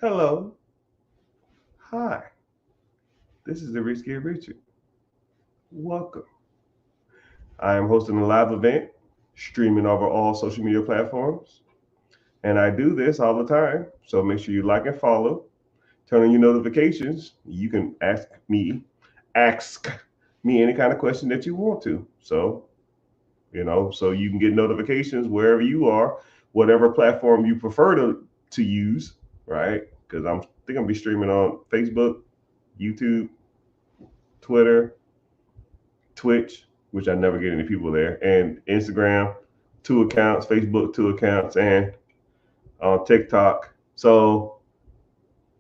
Hello. Hi. This is the Rich Kid Richard. Welcome. I am hosting a live event streaming over all social media platforms. And I do this all the time. So make sure you like and follow. Turn on your notifications. You can ask me any kind of question that you want to. So you can get notifications wherever you are, whatever platform you prefer to use, right? Because I think I'm gonna be streaming on Facebook, YouTube, Twitter, Twitch, which I never get any people there, and Instagram, 2 accounts, Facebook, 2 accounts, and on TikTok. So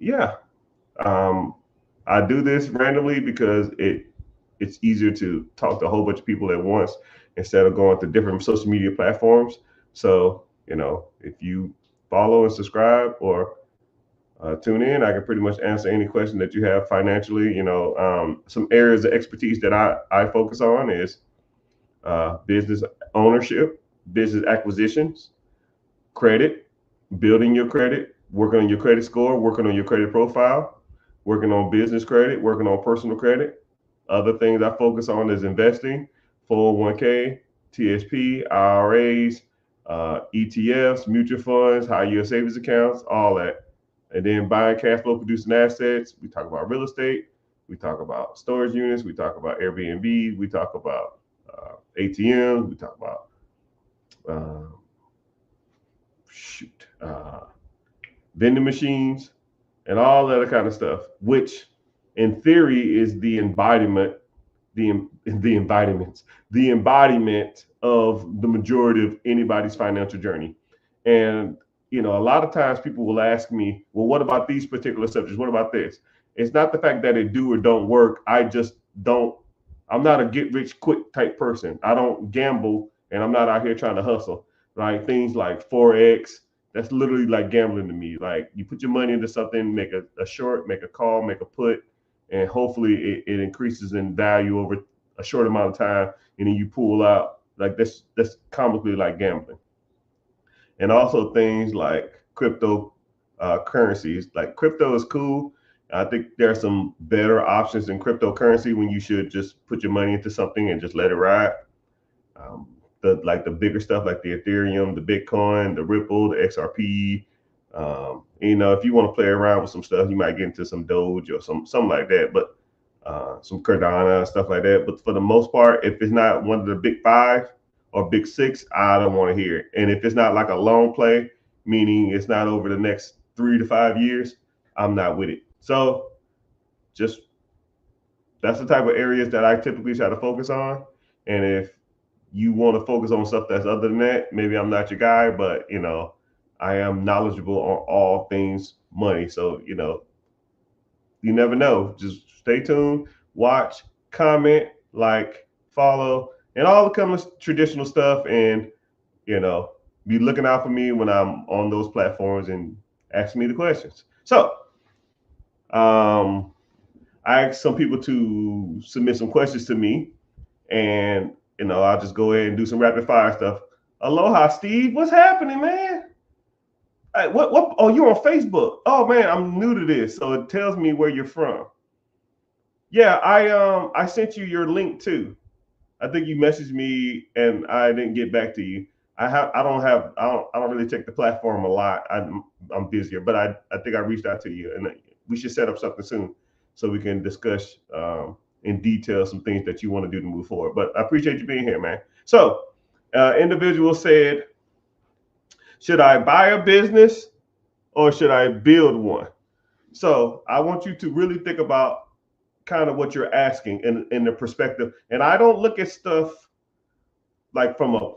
yeah, um, I do this randomly because it's easier to talk to a whole bunch of people at once instead of going to different social media platforms. So if you follow and subscribe or tune in, I can pretty much answer any question that you have financially. Some areas of expertise that I focus on is business ownership, business acquisitions, credit, building your credit, working on your credit score, working on your credit profile, working on business credit, working on personal credit. Other things I focus on is investing, 401k, TSP, IRAs, ETFs, mutual funds, high yield savings accounts, all that. And then buying cash flow producing assets. We talk about real estate. We talk about storage units. We talk about Airbnb. We talk about ATMs. We talk about uh, shoot, vending machines, and all that kind of stuff, which in theory is the embodiment of the majority of anybody's financial journey. And a lot of times people will ask me, well, what about these particular subjects? What about this? It's not the fact that it do or don't work. I just don't. I'm not a get rich quick type person. I don't gamble, and I'm not out here trying to hustle. Like things like forex, that's literally like gambling to me. Like you put your money into something, make a short, make a call, make a put, and hopefully it increases in value over a short amount of time, and then you pull out. Like that's comically like gambling. And also things like crypto currencies. Like crypto is cool. I think there are some better options in cryptocurrency when you should just put your money into something and just let it ride. Um, the bigger stuff like the Ethereum, the Bitcoin, the Ripple, the XRP. If you want to play around with some stuff, you might get into some Doge or something like that. But some Cardano stuff like that. But for the most part, if it's not one of the big five or big six, I don't want to hear it. And if it's not like a long play, meaning it's not over the next 3 to 5 years, I'm not with it. So just that's the type of areas that I typically try to focus on. And if you want to focus on stuff that's other than that, maybe I'm not your guy, but I am knowledgeable on all things money. So, you never know. Just stay tuned, watch, comment, like, follow, and all the kind of traditional stuff. And, you know, be looking out for me when I'm on those platforms and ask me the questions. So, um, I asked some people to submit some questions to me, and I'll just go ahead and do some rapid fire stuff. Aloha, Steve. What's happening, man? Hey, what? Oh, you're on Facebook. Oh man, I'm new to this, so it tells me where you're from. Yeah, I sent you your link too. I think you messaged me and I didn't get back to you. I don't really check the platform a lot. I'm busier, but I think I reached out to you, and we should set up something soon so we can discuss in detail some things that you want to do to move forward. But I appreciate you being here, man. So, individual said, should I buy a business or should I build one? So I want you to really think about kind of what you're asking in the perspective. And I don't look at stuff like from a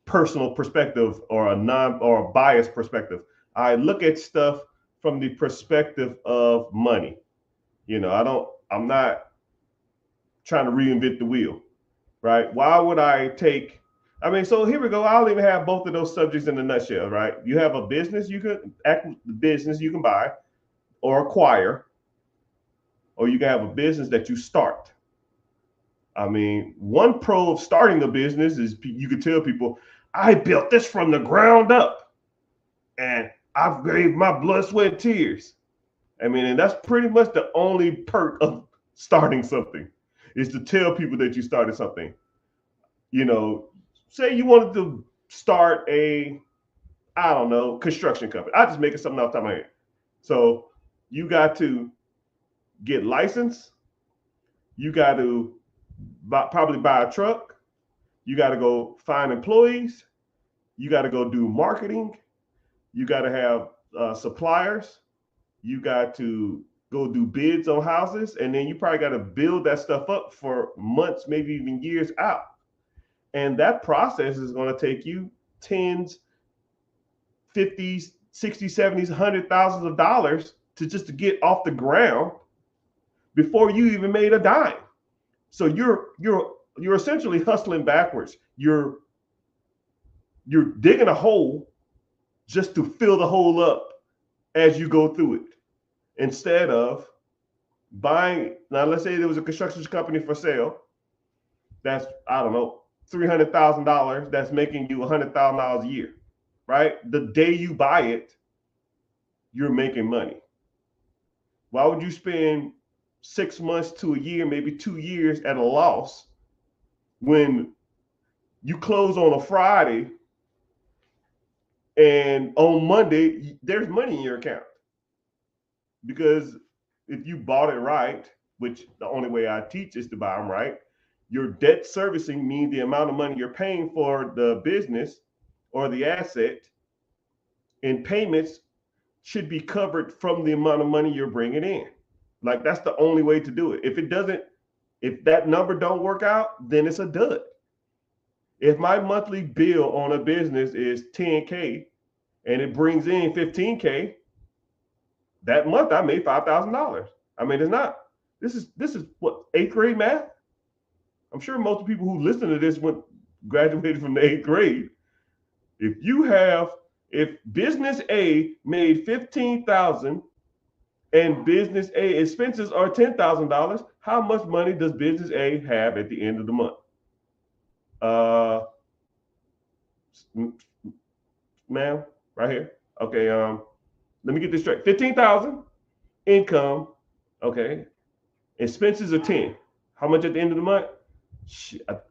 personal perspective or a biased perspective. I look at stuff from the perspective of money. I'm not trying to reinvent the wheel, right? Why would I take so here we go. I'll even have both of those subjects in a nutshell, right? You have a business you can buy or acquire, or you can have a business that you start. One pro of starting a business is you can tell people, I built this from the ground up and I've gave my blood, sweat, and tears. I mean, and that's pretty much the only perk of starting something, is to tell people that you started something. You know, say you wanted to start I don't know, construction company. I just making something off the top of my head. So you got to get licensed. You got to probably buy a truck. You got to go find employees. You got to go do marketing. You got to have suppliers. You got to go do bids on houses. And then you probably got to build that stuff up for months, maybe even years out. And that process is going to take you tens, 50s, 60s, 70s, $100,000 to just to get off the ground before you even made a dime. So you're essentially hustling backwards. You're digging a hole just to fill the hole up as you go through it, instead of buying. Now, let's say there was a construction company for sale that's, I don't know, $300,000, that's making you $100,000 a year, right? The day you buy it, you're making money. Why would you spend 6 months to a year, maybe 2 years at a loss, when you close on a Friday and on Monday there's money in your account? Because if you bought it right, which the only way I teach is to buy them right, your debt servicing means the amount of money you're paying for the business or the asset, and payments should be covered from the amount of money you're bringing in. Like, that's the only way to do it. If that number don't work out, then it's a dud. If my monthly bill on a business is $10K and it brings in $15K, that month I made $5,000. I mean, this is what, 8th grade math? I'm sure most people who listen to this graduated from the 8th grade. If business A made $15,000 and business A expenses are $10,000, how much money does business A have at the end of the month? Ma'am, right here. Okay, let me get this straight. 15,000 income, okay. Expenses are 10. How much at the end of the month?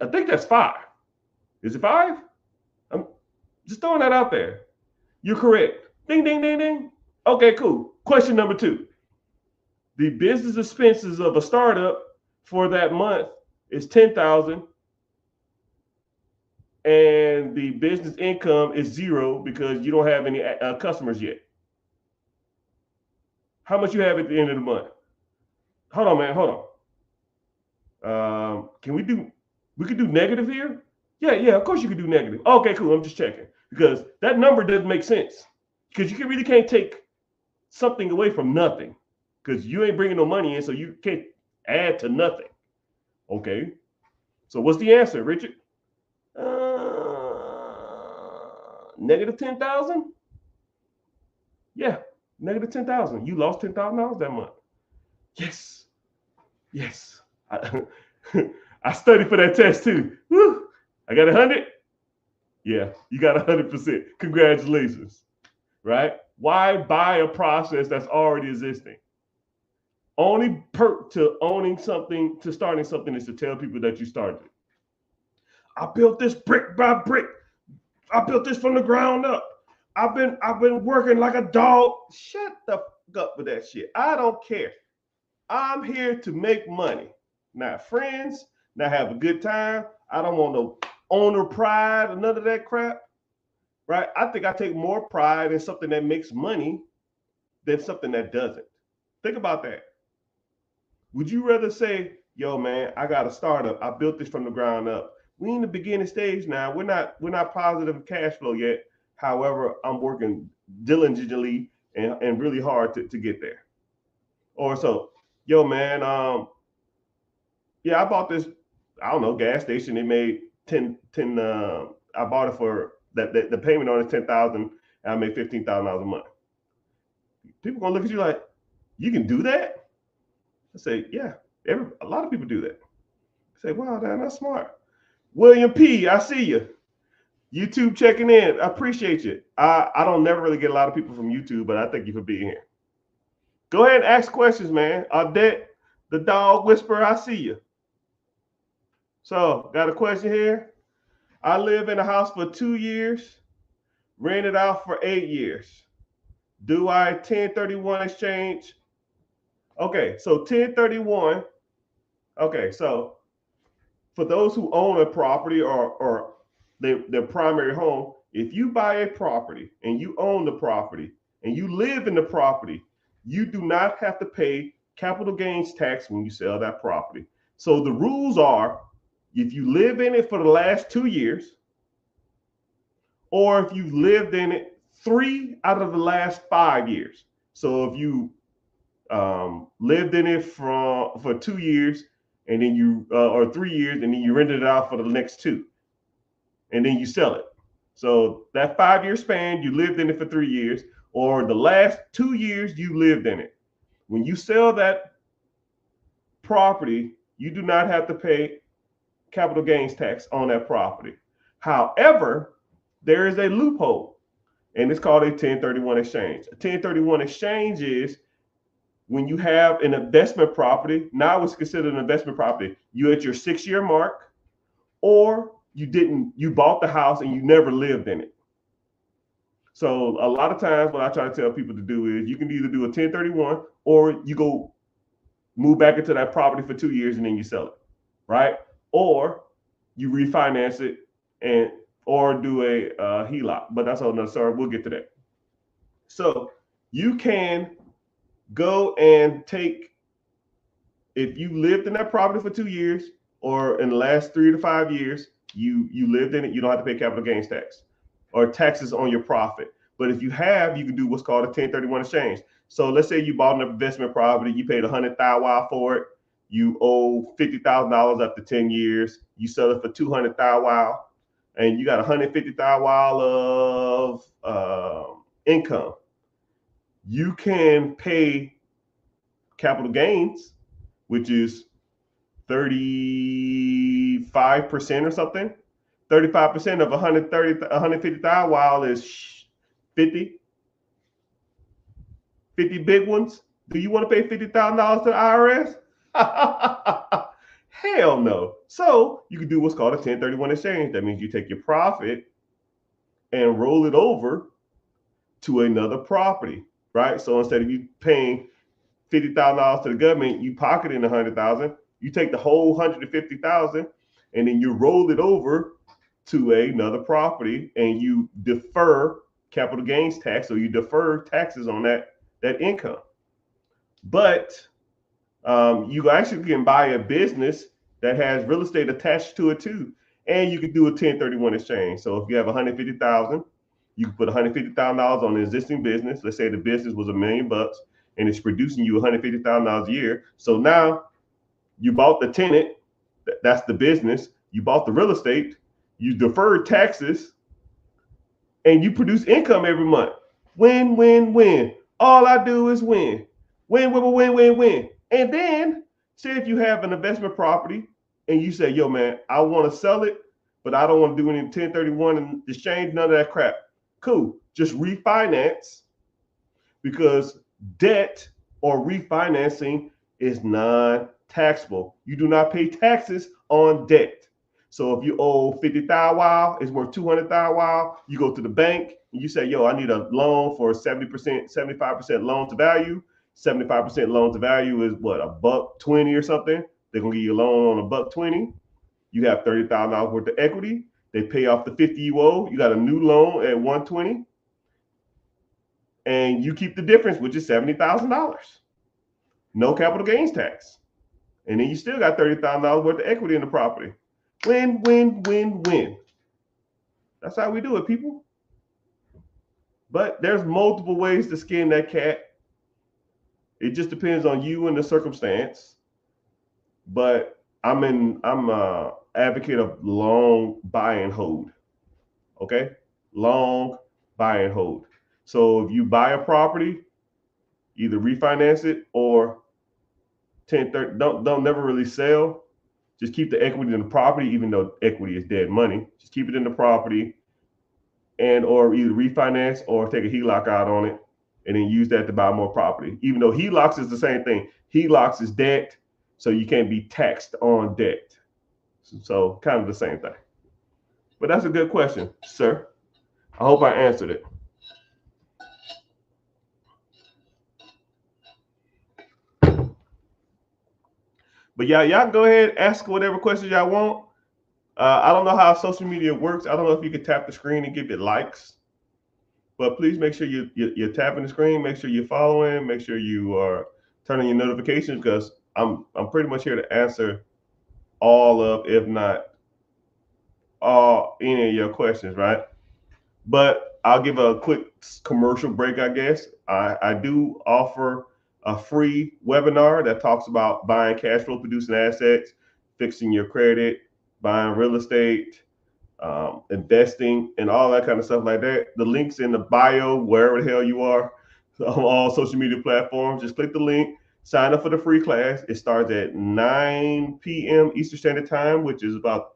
I think that's 5. Is it 5? I'm just throwing that out there. You're correct. Ding, ding, ding, ding. Okay, cool. Question number 2. The business expenses of a startup for that month is 10,000, and the business income is 0 because you don't have any customers yet. How much you have at the end of the month? Hold on, man. Hold on. We could do negative here? Yeah, of course you could do negative. Okay, cool. I'm just checking, because that number doesn't make sense, because you really can't take something away from nothing, because you ain't bringing no money in, so you can't add to nothing. Okay. So what's the answer, Richard? Negative 10,000? Yeah, negative 10,000. You lost $10,000 that month. Yes. I studied for that test too. Woo. I got 100. Yeah, you got 100%. Congratulations. Right? Why buy a process that's already existing? Only perk to owning something, to starting something, is to tell people that you started it. I built this brick by brick. I built this from the ground up. I've been working like a dog. Shut the fuck up with that shit. I don't care. I'm here to make money, not friends, not have a good time. I don't want no owner pride or none of that crap. Right? I think I take more pride in something that makes money than something that doesn't. Think about that. Would you rather say, yo, man, I got a startup. I built this from the ground up. We in the beginning stage now. We're not positive cash flow yet. However, I'm working diligently and really hard to get there. Or so, yo, man, yeah, I bought this, I don't know, gas station. It made 10 I bought it for the payment on it 10,000, and I made $15,000 a month. People gonna look at you like, you can do that? I say, yeah, a lot of people do that. I say, wow, that's smart. William P., I see you. YouTube checking in. I appreciate you. I don't never really get a lot of people from YouTube, but I thank you for being here. Go ahead and ask questions, man. Odette, the dog whisperer, I see you. So, got a question here. I live in a house for 2 years, rented out for 8 years. Do I 1031 exchange? Okay, so 1031. Okay, so for those who own a property or their primary home, if you buy a property and you own the property and you live in the property, you do not have to pay capital gains tax when you sell that property. So the rules are, if you live in it for the last 2 years, or if you lived in it 3 out of the last 5 years. So if you lived in it for 2 years, and then you or 3 years, and then you rented it out for the next 2, and then you sell it. So that 5-year span, you lived in it for 3 years, or the last 2 years you lived in it. When you sell that property, you do not have to pay capital gains tax on that property. However, there is a loophole, and it's called a 1031 exchange. A 1031 exchange is when you have an investment property. Now it's considered an investment property. You at your 6-year mark, or you bought the house and you never lived in it. So a lot of times what I try to tell people to do is you can either do a 1031 or you go move back into that property for 2 years and then you sell it, right? Or you refinance it or do a HELOC, but that's another story. We'll get to that. So you can go and take, if you lived in that property for 2 years, or in the last 3 to 5 years, you lived in it, you don't have to pay capital gains tax or taxes on your profit. But if you have, you can do what's called a 1031 exchange. So let's say you bought an investment property, you paid $100,000 for it, you owe $50,000 after 10 years, you sell it for $200,000, and you got $150,000 of income. You can pay capital gains, which is 35% or something. 35% of 150,000 while is 50 big ones. Do you want to pay $50,000 to the IRS? Hell no. So you can do what's called a 1031 exchange. That means you take your profit and roll it over to another property, right? So instead of you paying $50,000 to the government, you pocket in $100,000. You take the whole $150,000 and then you roll it over to another property, and you defer capital gains tax, or you defer taxes on that income. But you actually can buy a business that has real estate attached to it too, and you can do a 1031 exchange. So if you have $150,000, you can put $150,000 on the existing business. Let's say the business was $1 million and it's producing you $150,000 a year. So now you bought the tenant, that's the business. You bought the real estate, you deferred taxes, and you produce income every month. Win, win, win. All I do is win. Win, win, win, win, win. And then say if you have an investment property and you say, yo, man, I want to sell it, but I don't want to do any 1031 and exchange, none of that crap. Cool. Just refinance, because debt or refinancing is non-taxable. You do not pay taxes on debt. So if you owe $50,000, it's worth $200,000, you go to the bank and you say, yo, I need a loan for 70%, 75% loan to value. 75% loan to value is what, $120 or something? They're gonna give you a loan on $120. You have $30,000 worth of equity. They pay off the 50 you owe. You got a new loan at 120, and you keep the difference, which is $70,000. No capital gains tax, and then you still got $30,000 worth of equity in the property. Win, win, win, win. That's how we do it, people. But there's multiple ways to skin that cat. It just depends on you and the circumstance. But I'm a advocate of long buy and hold. Okay? Long buy and hold. So if you buy a property, either refinance it or 1030, don't never really sell. Just keep the equity in the property, even though equity is dead money. Just keep it in the property, and or either refinance or take a HELOC out on it and then use that to buy more property. Even though HELOCs is the same thing. HELOCs is debt, so you can't be taxed on debt. So kind of the same thing. But that's a good question, sir. I hope I answered it. But y'all can go ahead and ask whatever questions y'all want. I don't know how social media works. I don't know if you can tap the screen and give it likes. But please make sure you're tapping the screen. Make sure you're following. Make sure you are turning your notifications, because I'm pretty much here to answer all of, if not all, any of your questions, right? But I'll give a quick commercial break, I guess. I do offer a free webinar that talks about buying cash flow producing assets, fixing your credit, buying real estate, investing, and all that kind of stuff like that. The link's in the bio, wherever the hell you are, on all social media platforms. Just click the link, sign up for the free class. It starts at 9 p.m. Eastern Standard Time, which is about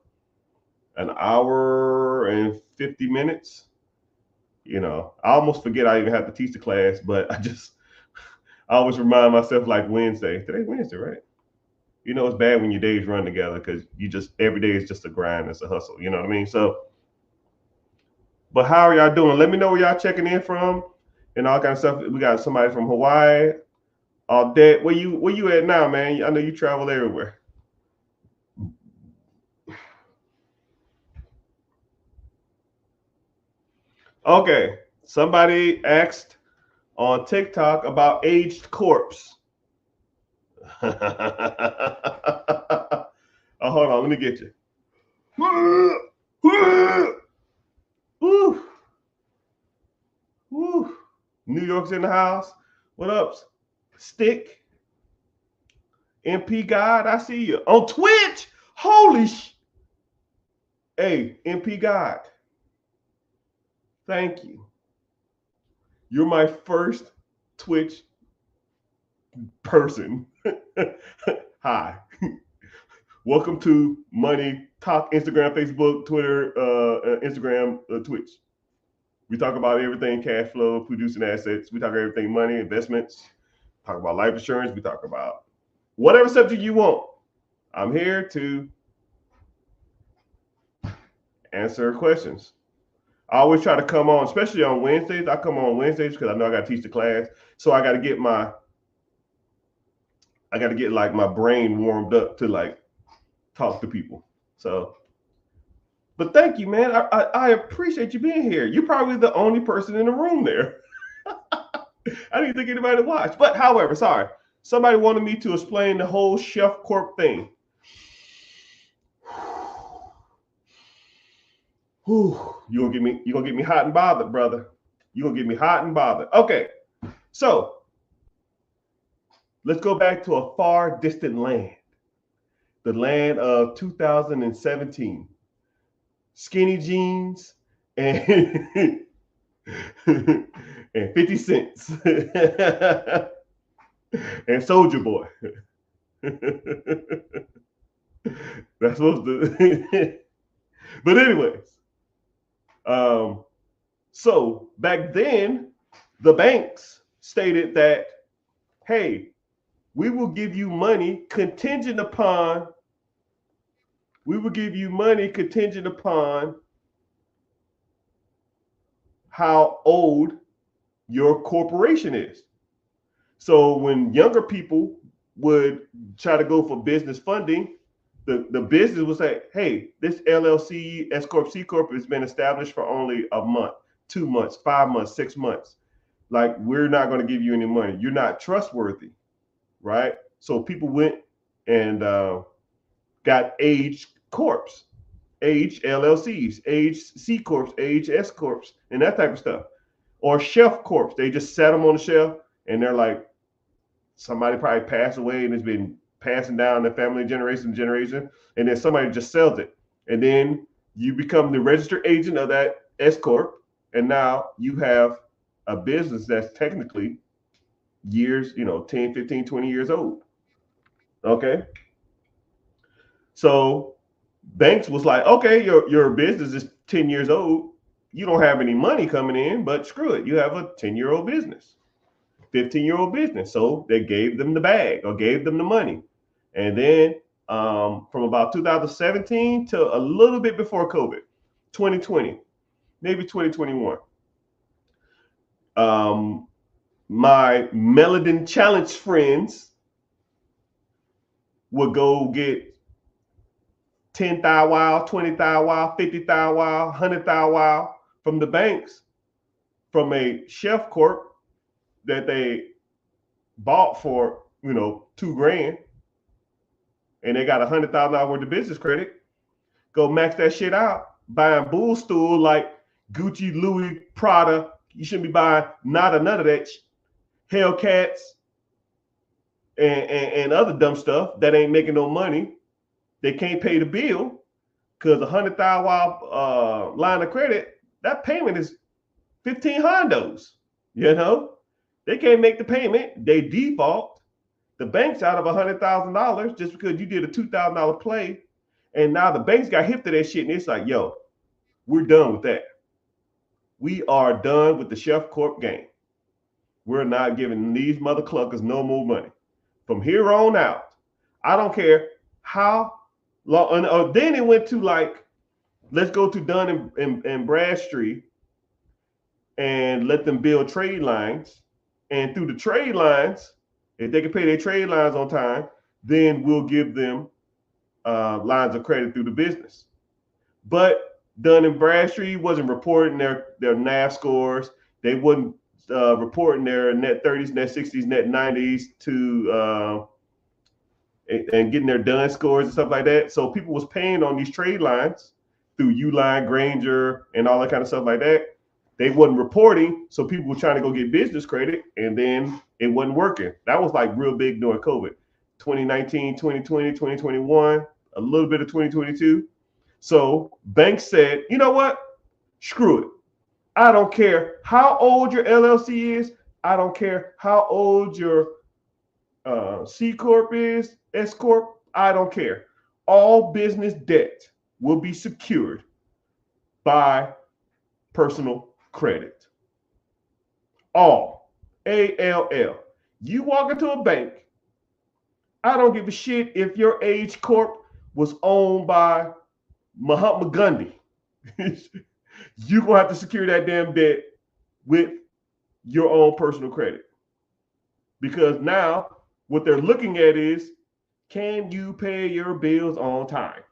an hour and 50 minutes. You know, I almost forget I even have to teach the class, but I always remind myself, like, Wednesday. Today's Wednesday, right? You know, it's bad when your days run together, because every day is just a grind. It's a hustle. You know what I mean? So, but how are y'all doing? Let me know where y'all checking in from and all kind of stuff. We got somebody from Hawaii. Dad, where you at now, man? I know you travel everywhere. Okay, somebody asked on TikTok about aged corpse. Oh, hold on, let me get you. Woo. Woo. New York's in the house. What up, Stick? MP God, I see you on Twitch. Holy Hey, MP God. Thank you. You're my first Twitch person. Hi. Welcome to Money Talk, Instagram, Facebook, Twitter, Instagram, Twitch. We talk about everything cash flow, producing assets. We talk about everything money, investments. Talk about life insurance. We talk about whatever subject you want. I'm here to answer questions. I always try to come on, especially on Wednesdays. I come on Wednesdays because I know I got to teach the class. So I got to get my brain warmed up to like talk to people. So, but thank you, man. I appreciate you being here. You're probably the only person in the room there. I didn't think anybody would watch. But however, sorry. Somebody wanted me to explain the whole Chef Corp thing. Whew, you're gonna get me hot and bothered, brother. You're gonna get me hot and bothered. Okay, so let's go back to a far distant land. The land of 2017. Skinny jeans and and 50 cents. And Soldier Boy. That's supposed to. But anyways, so back then, the banks stated that, hey, we will give you money contingent upon how old your corporation is. So when younger people would try to go for business funding, the business would say, hey, this LLC, S Corp, C Corp has been established for only a month, 2 months, 5 months, 6 months. Like, we're not going to give you any money. You're not trustworthy, right? So people went and got aged corps, aged LLCs, aged C Corps, aged S Corps, and that type of stuff. Or shelf corps. They just set them on the shelf, and they're like, somebody probably passed away and it's been passing down the family generation to generation, and then somebody just sells it. And then you become the registered agent of that S Corp, and now you have a business that's technically years, 10, 15, 20 years old. Okay. So banks was like, okay, your business is 10 years old. You don't have any money coming in, but screw it. You have a 10-year-old business. 15-year-old business. So they gave them the bag or gave them the money. And then from about 2017 to a little bit before COVID, 2020, maybe 2021, my Meladin Challenge friends would go get 10,000 wow, 20,000 wow, 50,000 wow, 100,000 wow from the banks from a Chef Corp that they bought for, $2,000, and they got $100,000 worth of business credit. Go max that shit out, buying bull stool like Gucci, Louis, Prada. You shouldn't be buying none of that Hellcats and other dumb stuff that ain't making no money. They can't pay the bill because $100,000 line of credit, that payment is 15 hondos. They can't make the payment. They default. The bank's out of $100,000 just because you did a $2,000 play. And now the banks got hip to that shit. And it's like, yo, we're done with that. We are done with the Chef Corp game. We're not giving these mother cluckers no more money. From here on out, I don't care how long. And then it went to like, let's go to Dun and Bradstreet and let them build trade lines. And through the trade lines, if they can pay their trade lines on time, then we'll give them lines of credit through the business. But Dun and Bradstreet wasn't reporting their NAV scores. They wasn't reporting their net 30s, net 60s, net 90s to and getting their Dun scores and stuff like that. So people was paying on these trade lines through Uline, Granger, and all that kind of stuff like that. They wasn't reporting, so people were trying to go get business credit, and then it wasn't working. That was like real big during COVID. 2019, 2020, 2021, a little bit of 2022. So banks said, you know what? Screw it. I don't care how old your LLC is. I don't care how old your C Corp is, S Corp. I don't care. All business debt will be secured by personal credit. All. ALL. You walk into a bank, I don't give a shit if your Age Corp was owned by Mahatma Gandhi. You're going to have to secure that damn debt with your own personal credit. Because now what they're looking at is, can you pay your bills on time?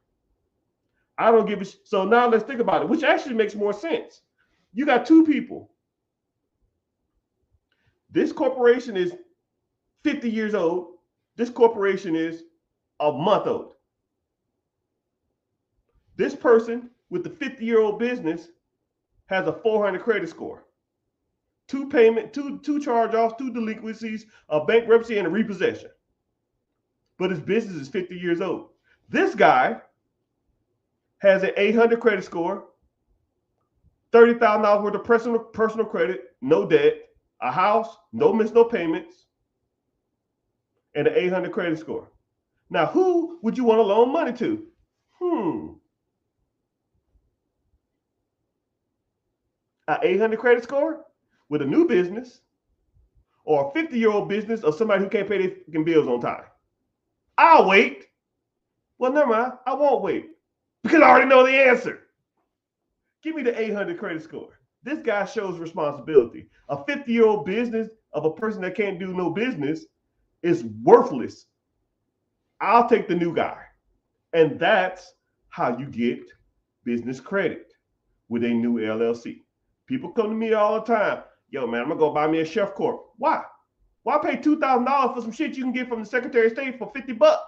I don't give a shit. So now let's think about it, which actually makes more sense. You got two people. This corporation is 50 years old. This corporation is a month old. This person with the 50-year-old business has a 400 credit score. Two charge-offs, two delinquencies, a bankruptcy, and a repossession. But his business is 50 years old. This guy has an 800 credit score, $30,000 worth of personal credit, no debt, a house, no payments, and an 800 credit score. Now, who would you want to loan money to? An 800 credit score with a new business, or a 50-year-old business, or somebody who can't pay their fucking bills on time? I'll wait. Well, never mind. I won't wait because I already know the answer. Give me the 800 credit score. This guy shows responsibility. A 50-year-old business of a person that can't do no business is worthless. I'll take the new guy. And that's how you get business credit with a new LLC. People come to me all the time. Yo, man, I'm going to go buy me a Chef Corp. Why? Why pay $2,000 for some shit you can get from the Secretary of State for $50?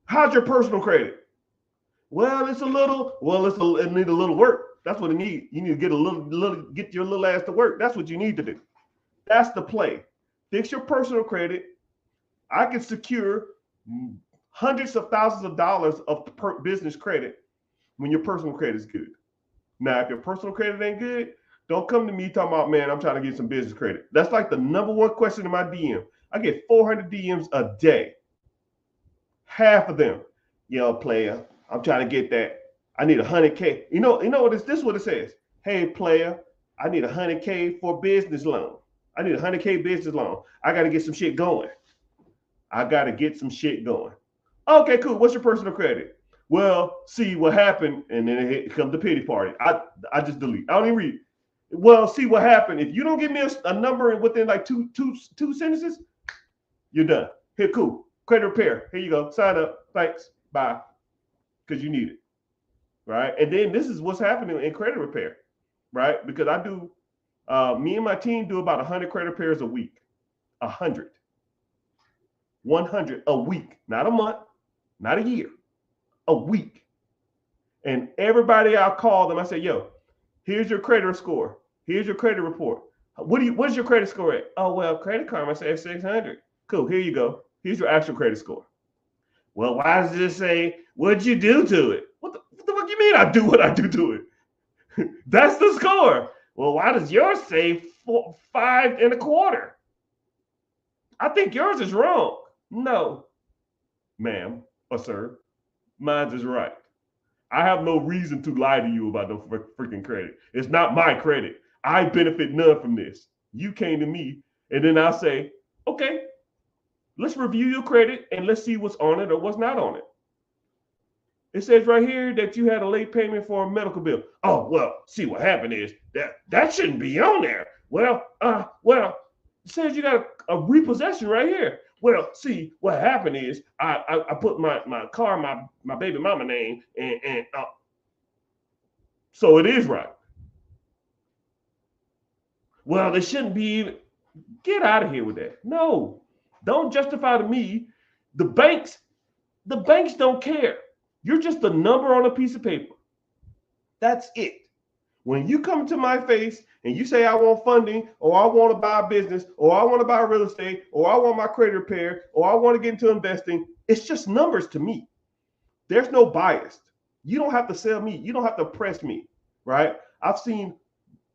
How's your personal credit? Well, it need a little work. That's what it needs. You need to get your little ass to work. That's what you need to do. That's the play. Fix your personal credit. I can secure hundreds of thousands of dollars of business credit when your personal credit is good. Now, if your personal credit ain't good, don't come to me talking about, man, I'm trying to get some business credit. That's like the number one question in my DM. I get 400 DMs a day. Half of them, yo, player, I'm trying to get that. I need 100K. You know what this is what it says. Hey, player, I need 100K for business loan. I need 100K business loan. I got to get some shit going. Okay, cool. What's your personal credit? Well, see what happened, and then it comes the pity party. I just delete. I don't even read. Well, see what happened. If you don't give me a number within like two sentences, you're done. Here, cool. Credit repair. Here you go. Sign up. Thanks. Bye. Because you need it. Right. And then this is what's happening in credit repair. Right. Because I do, me and my team do about 100 credit repairs a week. 100 a week. Not a month. Not a year. A week. And everybody I call them, I say, yo, here's your credit score. Here's your credit report. What's your credit score at? Oh, well, Credit Karma says 600. Cool, here you go. Here's your actual credit score. Well, why does it say, what'd you do to it? What the fuck you mean I do what I do to it? That's the score. Well, why does yours say 5.25? I think yours is wrong. No, ma'am or sir, mine is right. I have no reason to lie to you about no freaking credit. It's not my credit. I benefit none from this. You came to me, and then I'll say, okay, let's review your credit and let's see what's on it or what's not on it. It says right here that you had a late payment for a medical bill. Oh, well, see what happened is that shouldn't be on there. Well, it says you got a repossession right here. Well, see, what happened is I put my car, my baby mama name, and so it is right. Well, they shouldn't be. Get out of here with that. No, don't justify to me. The banks don't care. You're just a number on a piece of paper. That's it. When you come to my face and you say I want funding, or I want to buy a business, or I want to buy real estate, or I want my credit repair, or I want to get into investing, it's just numbers to me. There's no bias. You don't have to sell me. You don't have to press me, right? I've seen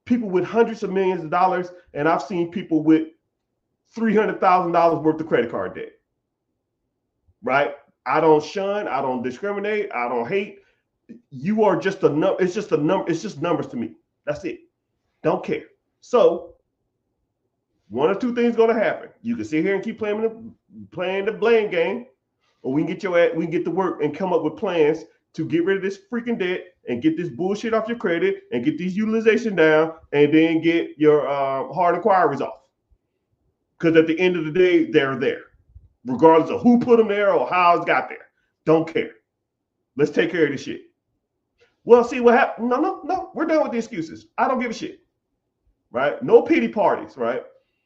people with hundreds of millions of dollars, and I've seen people with $300,000 worth of credit card debt, right? I don't shun. I don't discriminate. I don't hate. You are just a number. It's just a number. It's just numbers to me. That's it. Don't care. So one or two things going to happen. You can sit here and keep playing the blame game, or we can get to work and come up with plans to get rid of this freaking debt and get this bullshit off your credit and get these utilization down, and then get your hard inquiries off. Because at the end of the day, they're there, regardless of who put them there or how it's got there. Don't care. Let's take care of this shit. Well, see what happened. No. We're done with the excuses. I don't give a shit. Right? No pity parties, right?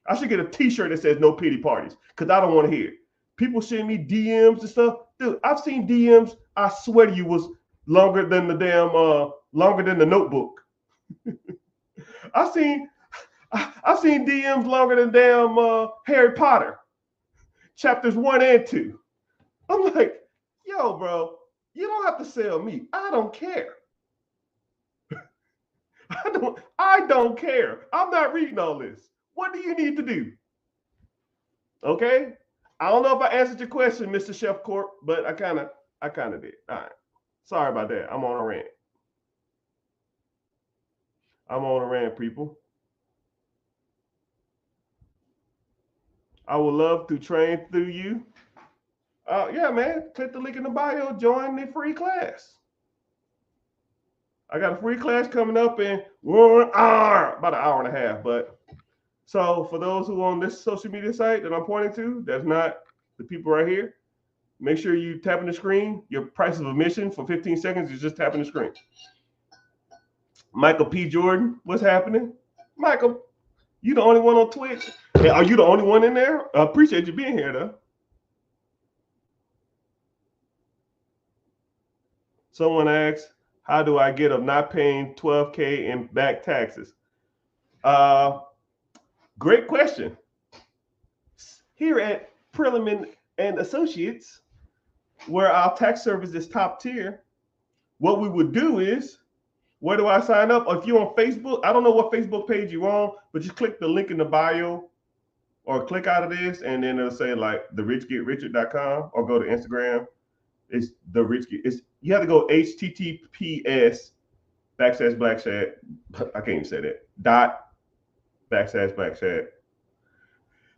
I should get a t-shirt that says no pity parties, because I don't want to hear it. People send me DMs and stuff. Dude, I've seen DMs, I swear to you, was longer than the Notebook. I've seen DMs longer than damn Harry Potter, chapters 1 and 2. I'm like, yo, bro, you don't have to sell me. I don't care. I don't care. I'm not reading all this. What do you need to do? Okay? I don't know if I answered your question, Mr. Chef Corp, but I kind of did. All right. Sorry about that. I'm on a rant. People. I would love to train through you. Yeah, man. Click the link in the bio. Join the free class. I got a free class coming up in about an hour and a half. But so for those who are on this social media site that I'm pointing to, that's not the people right here, make sure you tapping the screen. Your price of admission for 15 seconds is just tapping the screen. Michael P. Jordan, what's happening? Michael, you the only one on Twitch. Hey, are you the only one in there? I appreciate you being here, though. Someone asks, how do I get up not paying $12K in back taxes? Great question. Here at Perelman and Associates, where our tax service is top tier, what we would do is, where do I sign up? Or if you're on Facebook, I don't know what Facebook page you're on, but just click the link in the bio or click out of this, and then it'll say like therichgetrichard.com, or go to Instagram. It's the rich. You have to go HTTPS backslash black chat. I can't even say that. Dot backslash black chat.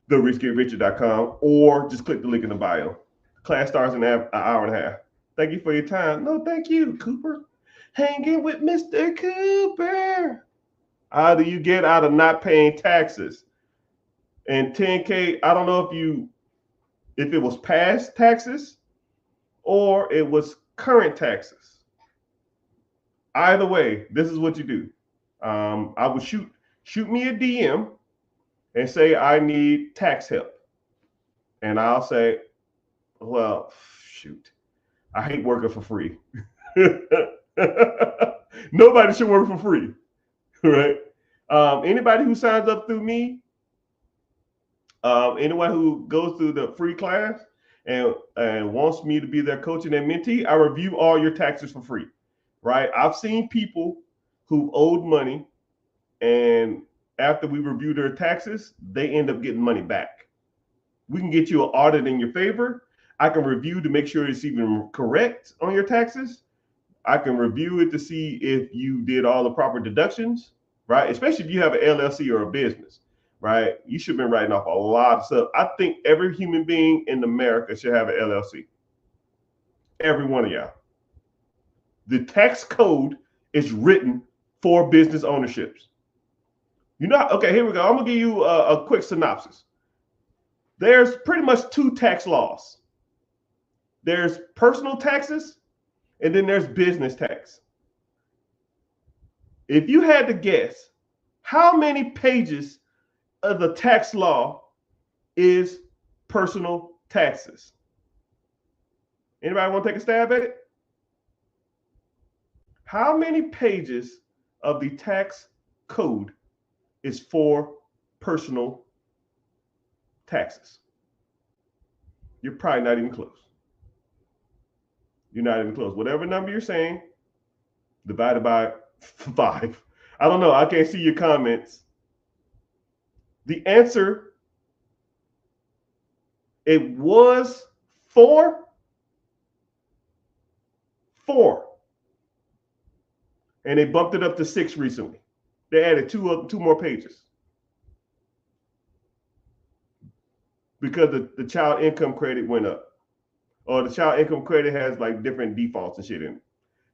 TheRichGetRicher.com, or just click the link in the bio. Class starts in an hour and a half. Thank you for your time. No, thank you, Cooper. Hanging with Mr. Cooper. How do you get out of not paying taxes? And 10K, I don't know if it was past taxes or it was current taxes. Either way, this is what you do. I would shoot me a DM and say I need tax help. And I'll say, well, shoot, I hate working for free. Nobody should work for free, right? Anybody who signs up through me, anyone who goes through the free class and wants me to be their coach and their mentee, I review all your taxes for free, right? I've seen people who owed money, and after we review their taxes, they end up getting money back. We can get you an audit in your favor. I can review to make sure it's even correct on your taxes. I can review it to see if you did all the proper deductions, right? Especially if you have an LLC or a business, right? You should have been writing off a lot of stuff. I think every human being in America should have an LLC. Every one of y'all. The tax code is written for business ownerships. You know, okay, here we go. I'm gonna give you a quick synopsis. There's pretty much two tax laws. There's personal taxes, and then there's business tax. If you had to guess, how many pages of the tax law is personal taxes? Anybody want to take a stab at it? How many pages of the tax code is for personal taxes? You're probably not even close. You're not even close. Whatever number you're saying, divided by 5. I don't know. I can't see your comments. The answer, it was 4. 4. And they bumped it up to 6 recently. They added two more pages. Because the child income credit went up. Or the child income credit has like different defaults and shit in it.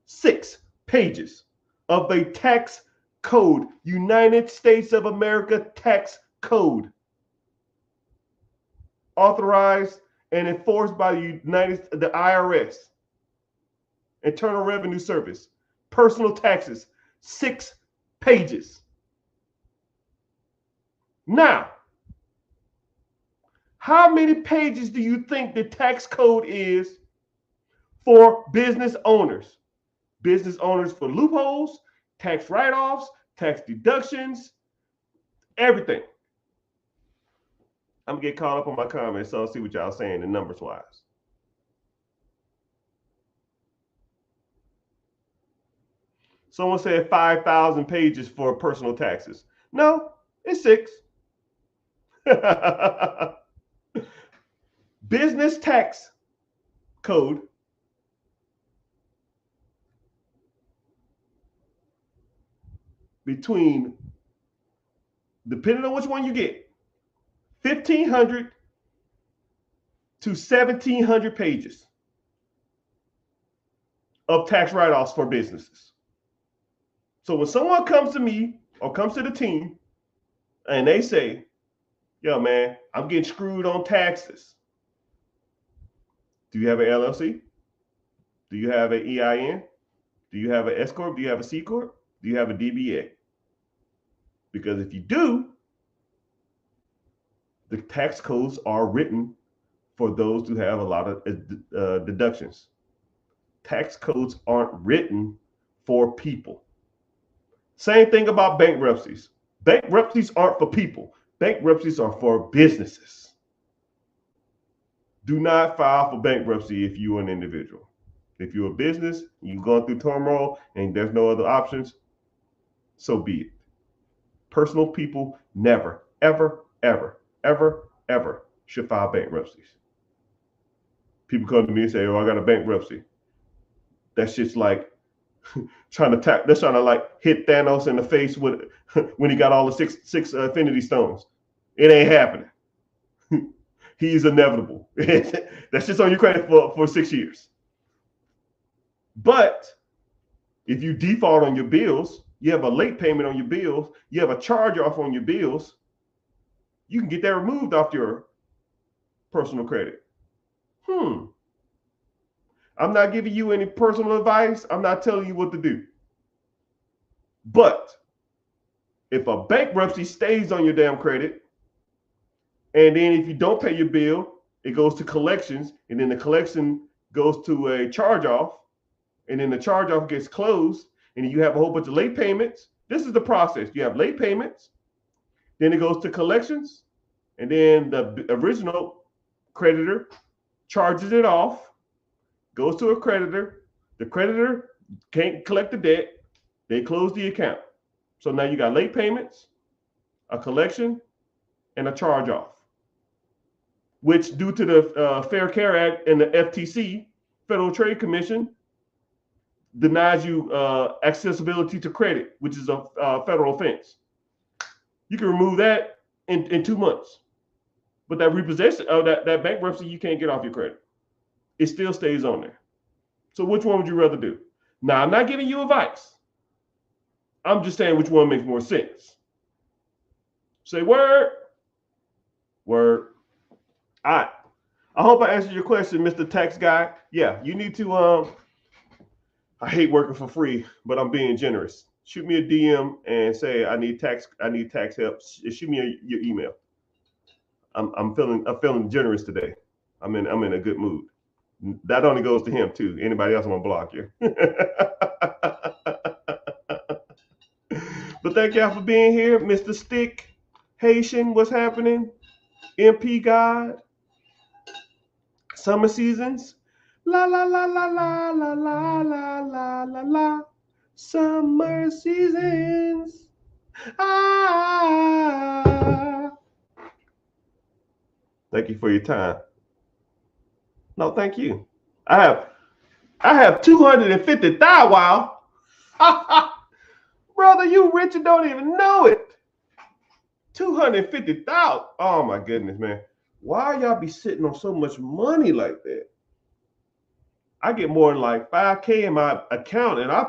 6 pages of a tax code, United States of America tax code, authorized and enforced by the IRS, Internal Revenue Service, personal taxes, 6 pages. Now, how many pages do you think the tax code is for business owners? Business owners for loopholes, tax write-offs, tax deductions, everything. I'm gonna get caught up on my comments, so I'll see what y'all saying in numbers wise. Someone said 5,000 pages for personal taxes. No, it's 6. Business tax code between, depending on which one you get, 1,500 to 1,700 pages of tax write-offs for businesses. So when someone comes to me or comes to the team and they say, yo, man, I'm getting screwed on taxes. Do you have an LLC? Do you have an EIN? Do you have an S Corp? Do you have a C Corp? Do you have a DBA? Because if you do, the tax codes are written for those who have a lot of deductions. Tax codes aren't written for people. Same thing about bankruptcies. Bankruptcies aren't for people. Bankruptcies are for businesses. Do not file for bankruptcy if you're an individual. If you're a business, you've gone through turmoil and there's no other options, so be it. Personal people never, ever, ever, ever, ever should file bankruptcies. People come to me and say, oh, I got a bankruptcy. That shit's like they're trying to like hit Thanos in the face with when he got all the six Infinity Stones. It ain't happening. He's inevitable. That's just on your credit for 6 years. But if you default on your bills, you have a late payment on your bills, you have a charge off on your bills, you can get that removed off your personal credit. I'm not giving you any personal advice. I'm not telling you what to do. But if a bankruptcy stays on your damn credit, and then if you don't pay your bill, it goes to collections, and then the collection goes to a charge off, and then the charge off gets closed, and you have a whole bunch of late payments. This is the process. You have late payments, then it goes to collections, and then the original creditor charges it off, goes to a creditor. The creditor can't collect the debt. They close the account. So now you got late payments, a collection, and a charge off, which due to the Fair Care Act and the FTC, Federal Trade Commission, denies you accessibility to credit, which is a federal offense. You can remove that in 2 months. But that repossession of that bankruptcy, you can't get off your credit. It still stays on there. So which one would you rather do? Now, I'm not giving you advice. I'm just saying which one makes more sense. Say word. Word. All right. I hope I answered your question, Mr. Tax Guy. Yeah, you need to I hate working for free, but I'm being generous. Shoot me a DM and say I need tax help. Shoot me your email. I'm feeling generous today. I'm in a good mood. That only goes to him too. Anybody else I'm gonna block you. But thank y'all for being here, Mr. Stick, Haitian. What's happening? MP God, Summer Seasons. La la la la la la la la la la la. Summer Seasons. Ah. Thank you for your time. No, thank you. I have 250,000. Wow. Brother, you rich and don't even know it. 250,000. Oh my goodness, man. Why y'all be sitting on so much money like that? I get more than like 5K in my account, and I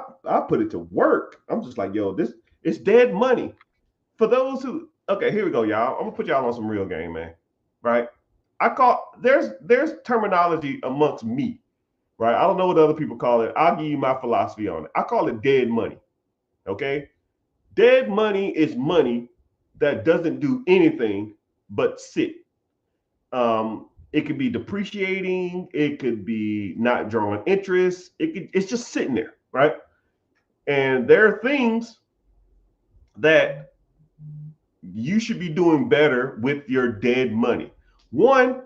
put it to work. I'm just like, yo, this it's dead money. For those who, okay, here we go, y'all. I'm gonna put y'all on some real game, man. Right? There's terminology amongst me, right? I don't know what other people call it. I'll give you my philosophy on it. I call it dead money. Okay? Dead money is money that doesn't do anything but sit. It could be depreciating. It could be not drawing interest. It's just sitting there, right? And there are things that you should be doing better with your dead money. One,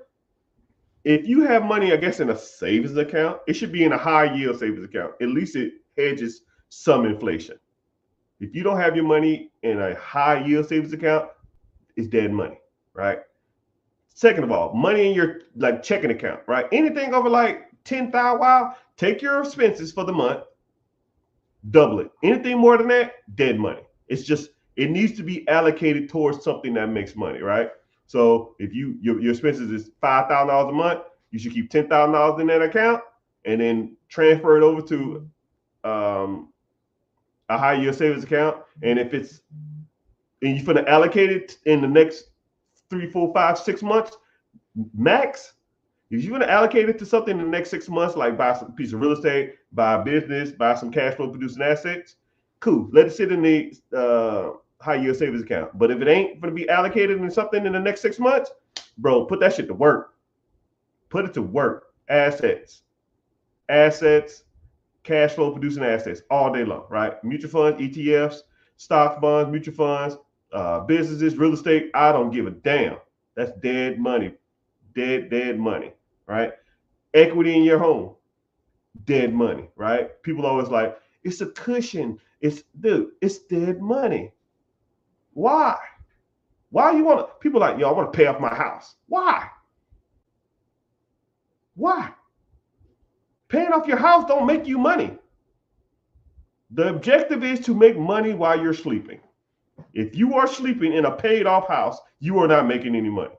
if you have money, I guess, in a savings account, it should be in a high yield savings account. At least it hedges some inflation. If you don't have your money in a high yield savings account, it's dead money, right? Second of all, money in your like checking account, right? Anything over like 10,000, wow, take your expenses for the month, double it. Anything more than that, dead money. It's just, it needs to be allocated towards something that makes money, right? So if your expenses is $5,000 a month, you should keep $10,000 in that account and then transfer it over to a high yield savings account. And if it's, and you're going to allocate it in the next 3, 4, 5, 6 months max. If you're going to allocate it to something in the next 6 months, like buy some piece of real estate, buy a business, buy some cash flow producing assets, cool. Let it sit in the high yield savings account. But if it ain't going to be allocated in something in the next 6 months, bro, put that shit to work. Put it to work. Assets, cash flow producing assets all day long, right? Mutual funds, ETFs, stocks, bonds, mutual funds, businesses, real estate. I don't give a damn. That's dead money. Dead money, right? Equity in your home, dead money, right? People always like, it's a cushion. It's dead money. Why? Why you want to? People like, yo, I want to pay off my house. Why? Paying off your house don't make you money. The objective is to make money while you're sleeping. If you are sleeping in a paid off house, you are not making any money.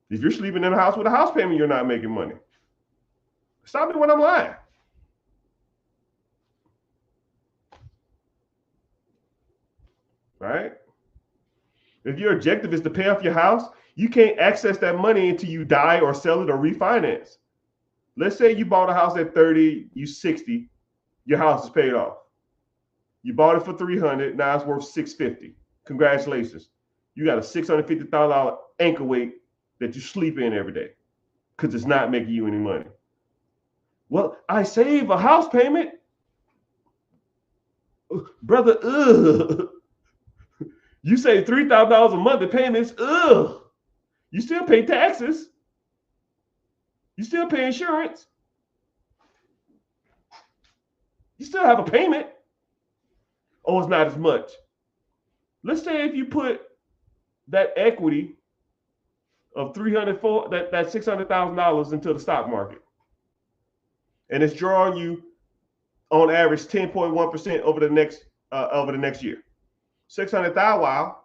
If you're sleeping in a house with a house payment, you're not making money. Stop me when I'm lying. Right? If your objective is to pay off your house, you can't access that money until you die or sell it or refinance. Let's say you bought a house at 30, you 60, your house is paid off. You bought it for 300, now it's worth 650. Congratulations. You got a $650,000 anchor weight that you sleep in every day because it's not making you any money. Well, I save a house payment. Brother, you save $3,000 a month in payments. You still pay taxes. You still pay insurance. You still have a payment. Oh, it's not as much. Let's say if you put that equity of that $600,000 into the stock market, and it's drawing you on average 10.1% over the next year. 600,000, wow,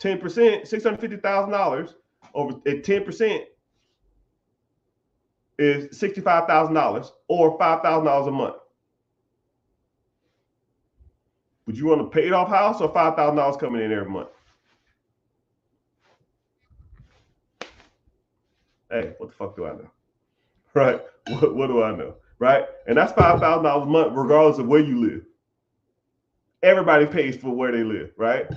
10%, $650,000 over at 10% is $65,000 or $5,000 a month. Would you want a paid off house or $5,000 coming in every month? Hey, what the fuck do I know? Right? What do I know? Right? And that's $5,000 a month, regardless of where you live. Everybody pays for where they live, right?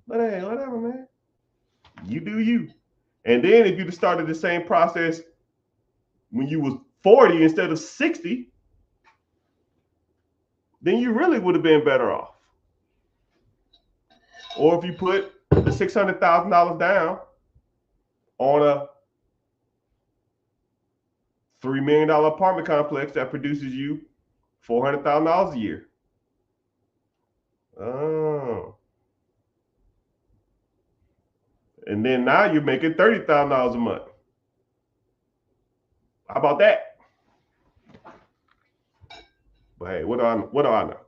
But hey, whatever, man. You do you. And then if you started the same process when you was 40 instead of 60, then you really would have been better off. Or if you put the $600,000 down on a $3 million apartment complex that produces you $400,000 a year. Oh. And then now you're making $30,000 a month. How about that? But hey, what do I know?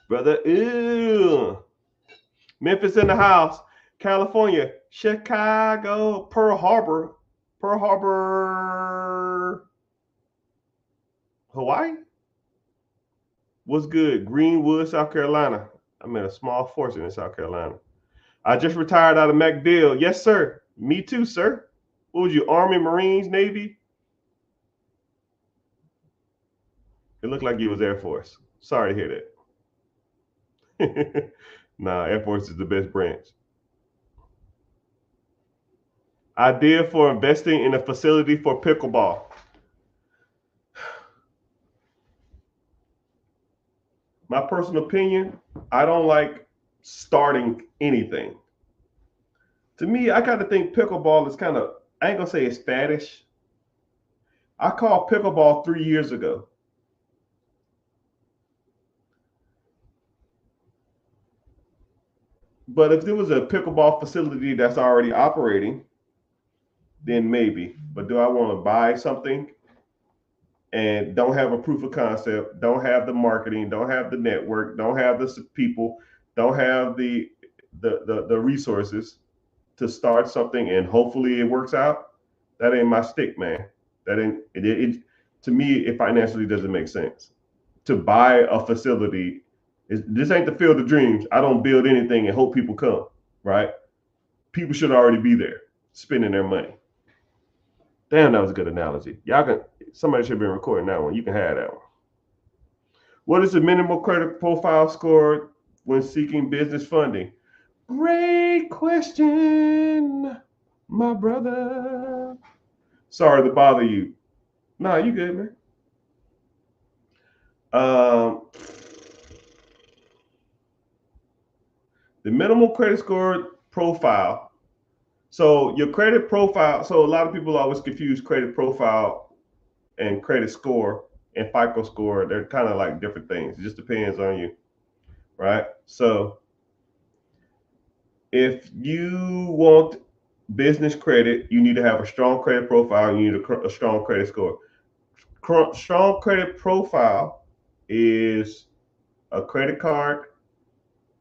Brother, ew. Memphis in the house, California, Chicago, Pearl Harbor, Hawaii. What's good? Greenwood, South Carolina. I'm in a small fortune in South Carolina. I just retired out of MacDill. Yes, sir. Me too, sir. What was you, Army, Marines, Navy? It looked like you was Air Force. Sorry to hear that. Nah, Air Force is the best branch. Idea for investing in a facility for pickleball. My personal opinion, I don't like starting anything. To me, I kind of think pickleball is kind of, I ain't gonna say it's faddish. I called pickleball 3 years ago. But if there was a pickleball facility that's already operating, then maybe. But do I want to buy something and don't have a proof of concept, don't have the marketing, don't have the network, don't have the people, don't have the resources to start something and hopefully it works out? That ain't my stick, man. That ain't it. To me, it financially doesn't make sense to buy a facility. This ain't the field of dreams. I don't build anything and hope people come, right? People should already be there spending their money. Damn, that was a good analogy. Somebody should have been recording that one. You can have that one. What is the minimal credit profile score when seeking business funding? Great question, my brother. Sorry to bother you. Nah, you good, man. The minimal credit score profile. So your credit profile. So a lot of people always confuse credit profile and credit score and FICO score. They're kind of like different things. It just depends on you, right? So if you want business credit, you need to have a strong credit profile. You need a strong credit score. Strong credit profile is a credit card,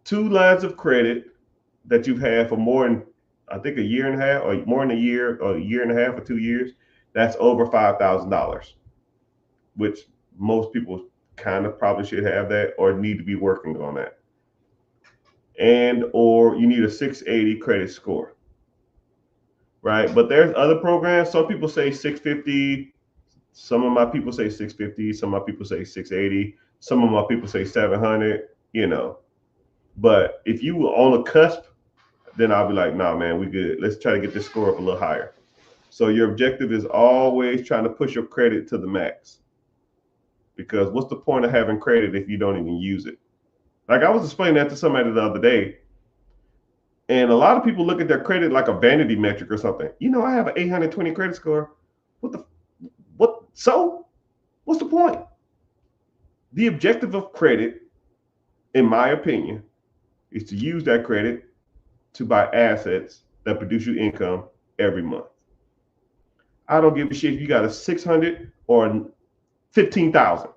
2 lines of credit that you've had for more than, I think, a year and a half, or more than a year, or a year and a half, or 2 years. That's over $5,000, which most people kind of probably should have that or need to be working on that. And or you need a 680 credit score, right? But there's other programs. Some people say 650. Some of my people say 650. Some of my people say 680. Some of my people say 700. But if you were on the cusp, then I'll be like, nah, man, we good. Let's try to get this score up a little higher. So your objective is always trying to push your credit to the max. Because what's the point of having credit if you don't even use it? Like I was explaining that to somebody the other day, and a lot of people look at their credit like a vanity metric or something. I have an 820 credit score. So what's the point? The objective of credit, in my opinion, is to use that credit to buy assets that produce you income every month. I don't give a shit if you got a 600 or 15,000.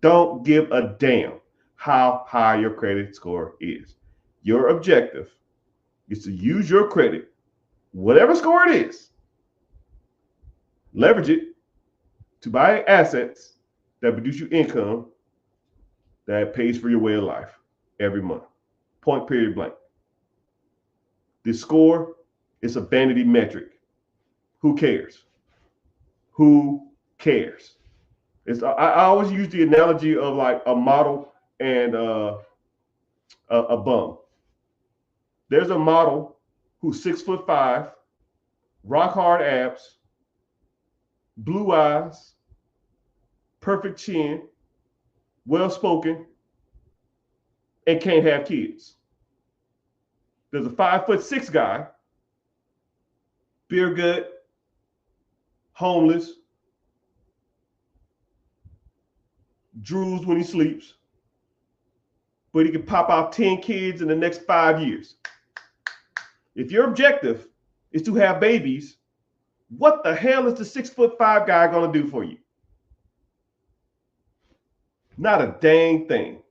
Don't give a damn how high your credit score is. Your objective is to use your credit, whatever score it is, leverage it to buy assets that produce you income that pays for your way of life every month. Point, period, blank. The score is a vanity metric. Who cares? Who cares? I always use the analogy of like a model and a bum. There's a model who's 6'5", rock hard abs, blue eyes, perfect chin, well spoken, and can't have kids. There's a 5'6" guy, beer gut, homeless, drools when he sleeps, but he can pop out 10 kids in the next 5 years. If your objective is to have babies, what the hell is the 6'5" guy gonna do for you? Not a dang thing.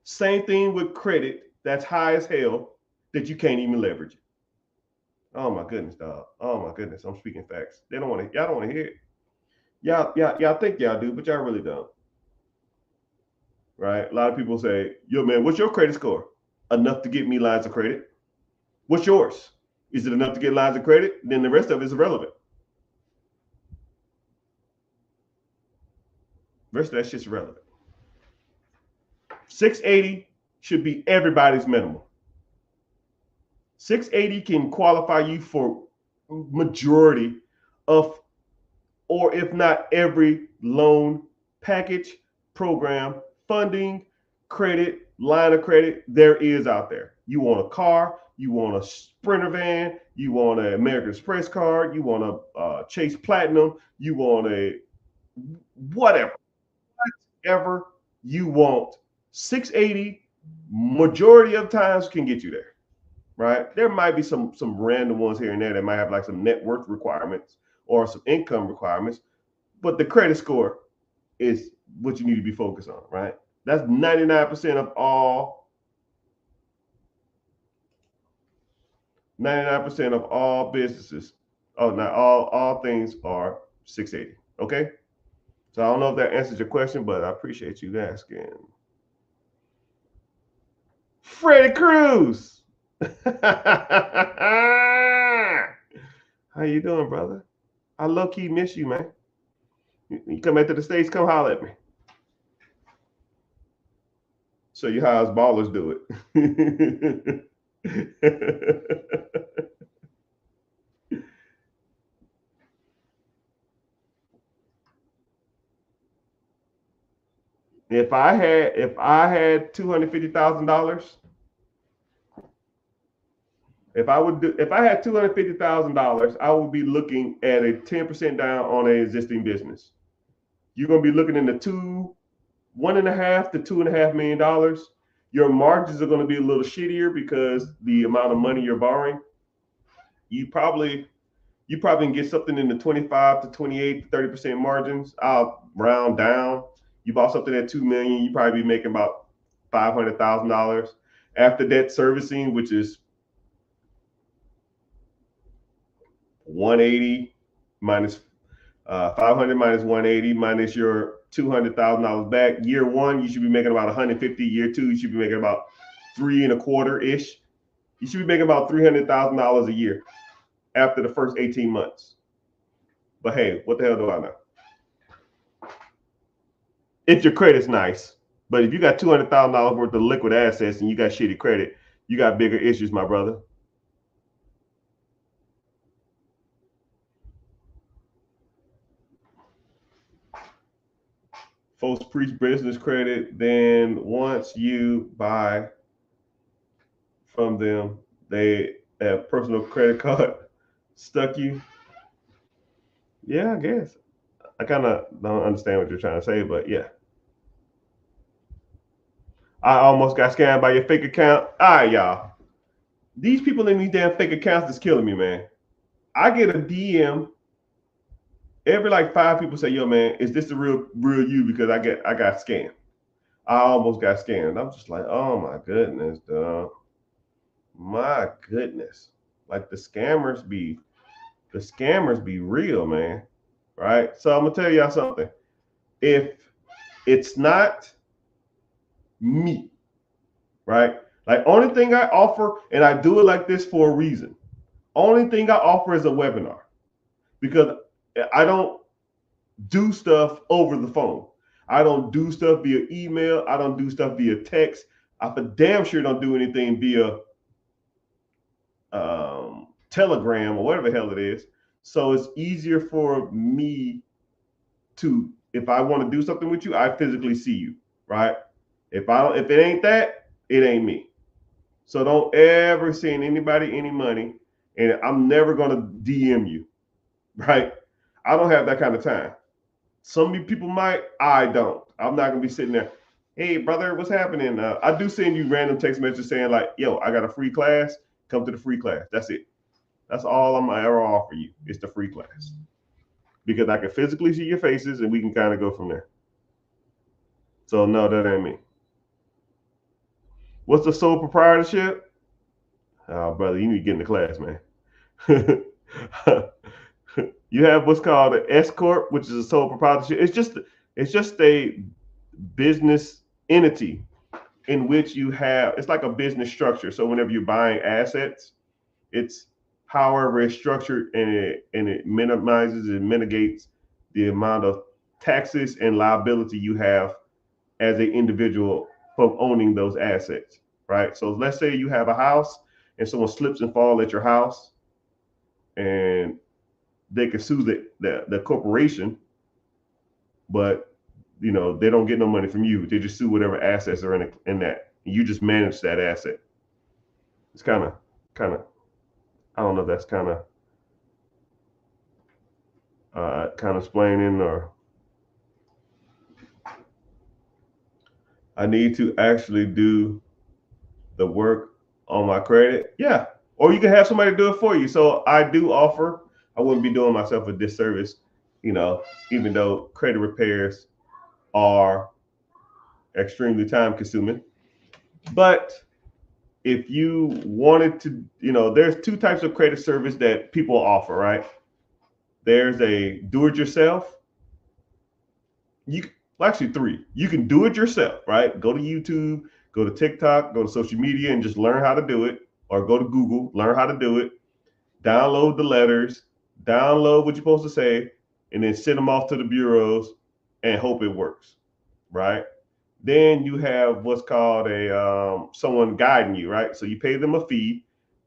Same thing with credit that's high as hell that you can't even leverage it. Oh my goodness, dog. Oh my goodness, I'm speaking facts. Y'all don't want to hear it. Y'all think y'all do, but y'all really don't. Right? A lot of people say, yo, man, what's your credit score? Enough to get me lines of credit. What's yours? Is it enough to get lines of credit? Then the rest of it is irrelevant. The rest of that shit's irrelevant. 680 should be everybody's minimum. 680 can qualify you for majority of, or if not every loan package, program, funding, credit, line of credit there is out there. You want a car, you want a Sprinter van, you want an American Express card, you want a Chase Platinum, you want a whatever you want. 680 majority of times can get you there, right? There might be some random ones here and there that might have like some net worth requirements or some income requirements, but the credit score is what you need to be focused on, right? That's 99% of all 99% of all businesses. Oh, not all things are 680. Okay. So I don't know if that answers your question, but I appreciate you asking. Freddie Cruz. How you doing, brother? I low-key miss you, man. You come back to the States, come holler at me. Show you how us ballers do it. If I had $250,000, if I had $250,000, I would be looking at a 10% down on an existing business. You're gonna be looking into $1.5 to $2.5 million. Your margins are gonna be a little shittier because the amount of money you're borrowing. you probably can get something in the 25 to 28 to 30% margins. I'll round down. You bought something at 2 million, you probably be making about $500,000 after debt servicing, which is 180 minus 500 minus 180 minus your $200,000 back. Year one, you should be making about 150. Year two, you should be making about 3.25 ish. You should be making about $300,000 a year after the first 18 months. But hey, what the hell do I know? If your credit's nice, but if you got $200,000 worth of liquid assets and you got shitty credit, you got bigger issues, my brother. Folks preach business credit, then once you buy from them, they have personal credit card stuck you. Yeah, I guess. I kind of don't understand what you're trying to say, but yeah. I almost got scammed by your fake account. All right, y'all. These people in these damn fake accounts is killing me, man. I get a DM every like 5 people say, "Yo, man, is this the real you?" Because I got scammed. I almost got scammed. I'm just like, oh my goodness, dog. My goodness. Like the scammers be real, man. Right? So I'm gonna tell y'all something. If it's not me, right? Like only thing I offer, and I do it like this for a reason. Only thing I offer is a webinar because I don't do stuff over the phone. I don't do stuff via email. I don't do stuff via text. I for damn sure don't do anything via Telegram or whatever the hell it is. So it's easier for me to, if I want to do something with you, I physically see you, right? If it ain't that, it ain't me. So don't ever send anybody any money, and I'm never gonna DM you, right? I don't have that kind of time. Some people might, I don't. I'm not gonna be sitting there, hey brother, what's happening? I do send you random text messages saying like, yo, I got a free class, come to the free class. That's it. That's all I'm gonna ever offer you. It's the free class. Because I can physically see your faces and we can kind of go from there. So no, that ain't me. What's the sole proprietorship? Oh, brother, you need to get in the class, man. You have what's called an S corp, which is a sole proprietorship. It's just a business entity in which you have. It's like a business structure. So whenever you're buying assets, it's however it's structured, and it minimizes and mitigates the amount of taxes and liability you have as an individual from owning those assets, right? So let's say you have a house and someone slips and falls at your house, and they can sue the corporation, but they don't get no money from you. They just sue whatever assets are in that. You just manage that asset. It's kind of I don't know if that's kind of explaining, or I need to actually do the work on my credit. Yeah. Or you can have somebody do it for you. So I do offer, I wouldn't be doing myself a disservice, even though credit repairs are extremely time consuming. But if you wanted to, there's 2 types of credit service that people offer, right? There's a do-it-yourself. Actually 3. You can do it yourself, right? Go to YouTube, go to TikTok, go to social media and just learn how to do it, or go to Google, learn how to do it, download the letters, download what you're supposed to say, and then send them off to the bureaus and hope it works, right? Then you have what's called a someone guiding you, right? So you pay them a fee,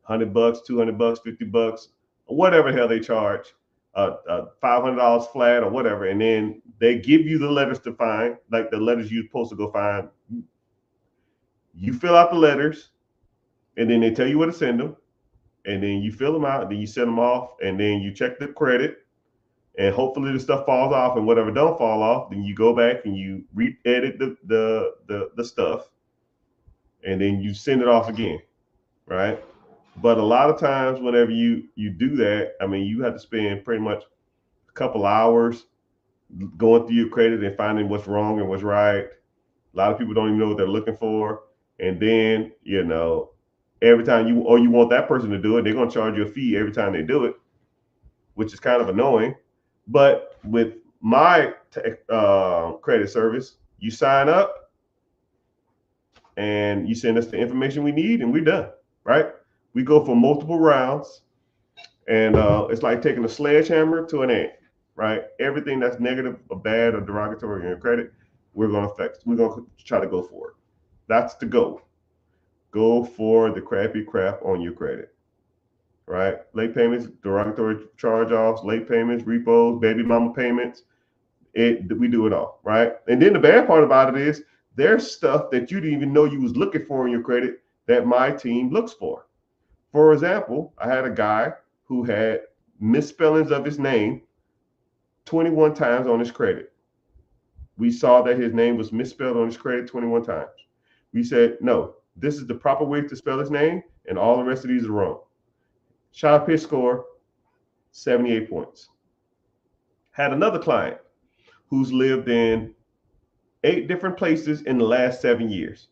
$100, $200, $50, whatever the hell they charge, $500 flat or whatever, and then they give you the letters to find, like the letters you're supposed to go find. You fill out the letters, and then they tell you where to send them, and then you fill them out, then you send them off, and then you check the credit, and hopefully the stuff falls off, and whatever don't fall off, then you go back and you re-edit the stuff, and then you send it off again, right? But a lot of times, whenever you do that, I mean, you have to spend pretty much a couple hours going through your credit and finding what's wrong and what's right. A lot of people don't even know what they're looking for, and then every time you want that person to do it, they're gonna charge you a fee every time they do it, which is kind of annoying. But with my credit service, you sign up and you send us the information we need, and we're done. Right? We go for multiple rounds, and it's like taking a sledgehammer to an ant. Right? Everything that's negative or bad or derogatory in your credit, we're gonna fix. We're gonna try to go for it. That's the goal. Go for the crappy crap on your credit. Right? Late payments, derogatory charge-offs, late payments, repos, baby mama payments. We do it all, right? And then the bad part about it is there's stuff that you didn't even know you was looking for in your credit that my team looks for. For example, I had a guy who had misspellings of his name 21 times on his credit. We saw that his name was misspelled on his credit 21 times. We said, no, this is the proper way to spell his name, and all the rest of these are wrong. Shot up his score, 78 points. Had another client who's lived in 8 different places in the last 7 years.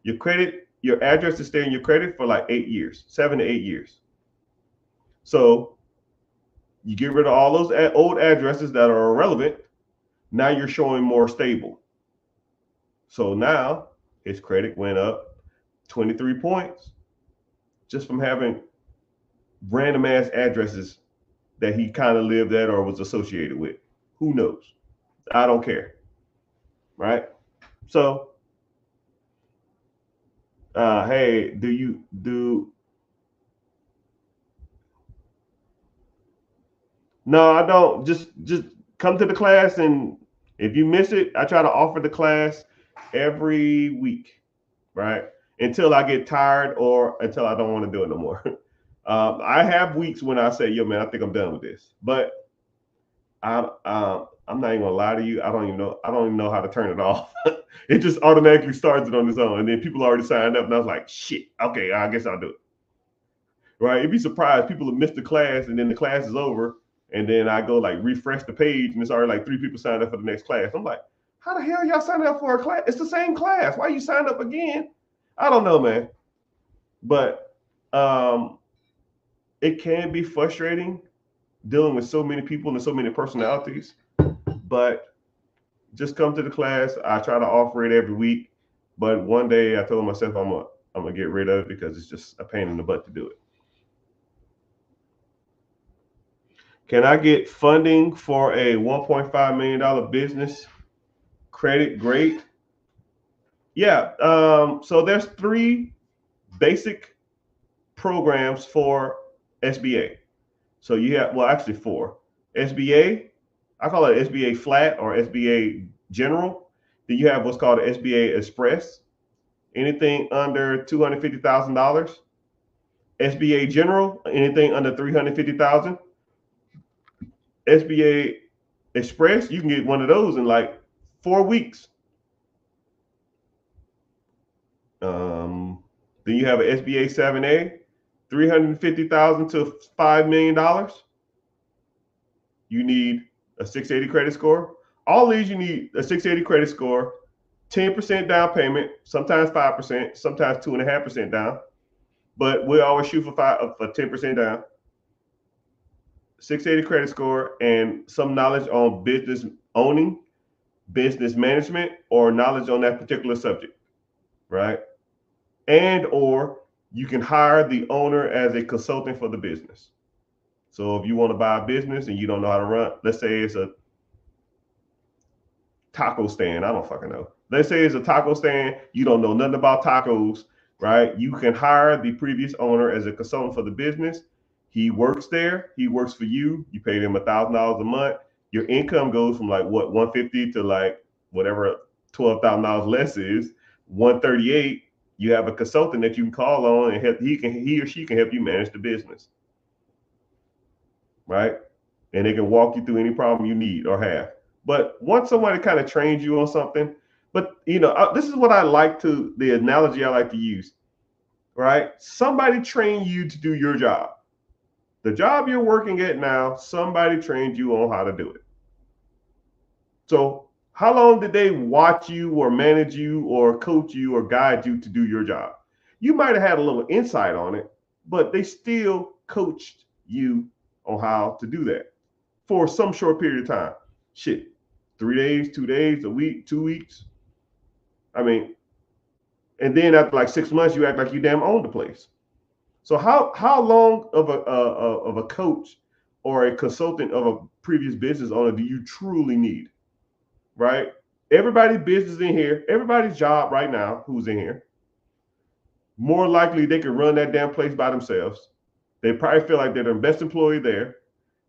Your address is staying in your credit for like 8 years, 7 to 8 years. So you get rid of all those old addresses that are irrelevant. Now you're showing more stable. So now his credit went up 23 points just from having random ass addresses that he kind of lived at or was associated with. Who knows? I don't care. Right? So, hey, No, I don't. Just come to the class, and if you miss it, I try to offer the class every week, right? Until I get tired or until I don't want to do it no more. I have weeks when I say, "Yo, man, I think I'm done with this," but I'm not even gonna lie to you. I don't even know how to turn it off. It just automatically starts it on its own, and then people already signed up, and I was like, "Shit, okay, I guess I'll do it." Right? You'd be surprised. People have missed the class, and then the class is over, and then I go like refresh the page, and it's already like 3 people signed up for the next class. I'm like, "How the hell y'all signed up for a class? It's the same class. Why you signed up again?" I don't know, man. But it can be frustrating dealing with so many people and so many personalities. But just come to the class. I try to offer it every week. But one day I told myself I'm gonna get rid of it because it's just a pain in the butt to do it. Can I get funding for a $1.5 million business? Credit great. Yeah. So there's 3 basic programs for SBA. So you have, well, actually 4. SBA, I call it SBA flat or SBA general. Then you have what's called SBA express, anything under $250,000. SBA general, anything under $350,000. SBA express, you can get one of those in like 4 weeks. Then you have an SBA 7A, $350,000 to $5 million. You need a 680 credit score. All these you need a 680 credit score, 10% down payment, sometimes 5%, sometimes 2.5% down. But we always shoot for 10% down. 680 credit score and some knowledge on business owning, business management, or knowledge on that particular subject, right? And or you can hire the owner as a consultant for the business. So if you want to buy a business and you don't know how to run, let's say it's a taco stand. I don't fucking know. Let's say it's a taco stand. You don't know nothing about tacos, right? You can hire the previous owner as a consultant for the business. He works there. He works for you. You pay him $1,000 a month. Your income goes from like what 150 to like whatever $12,000 less is 138. You have a consultant that you can call on and help, he or she can help you manage the business, right? And they can walk you through any problem you need or have. But once somebody kind of trains you on something, but this is what I like to, the analogy I like to use. right? Somebody trained you to do your job. The job you're working at now, somebody trained you on how to do it. So how long did they watch you or manage you or coach you or guide you to do your job? You might have had a little insight on it, but they still coached you on how to do that for some short period of time. Shit, 3 days, 2 days, a week, 2 weeks. I mean, and then after like 6 months, you act like you damn own the place. So how long of a coach or a consultant of a previous business owner do you truly need? Right? Everybody's business in here, everybody's job right now who's in here, more likely they can run that damn place by themselves. They probably feel like they're the best employee there.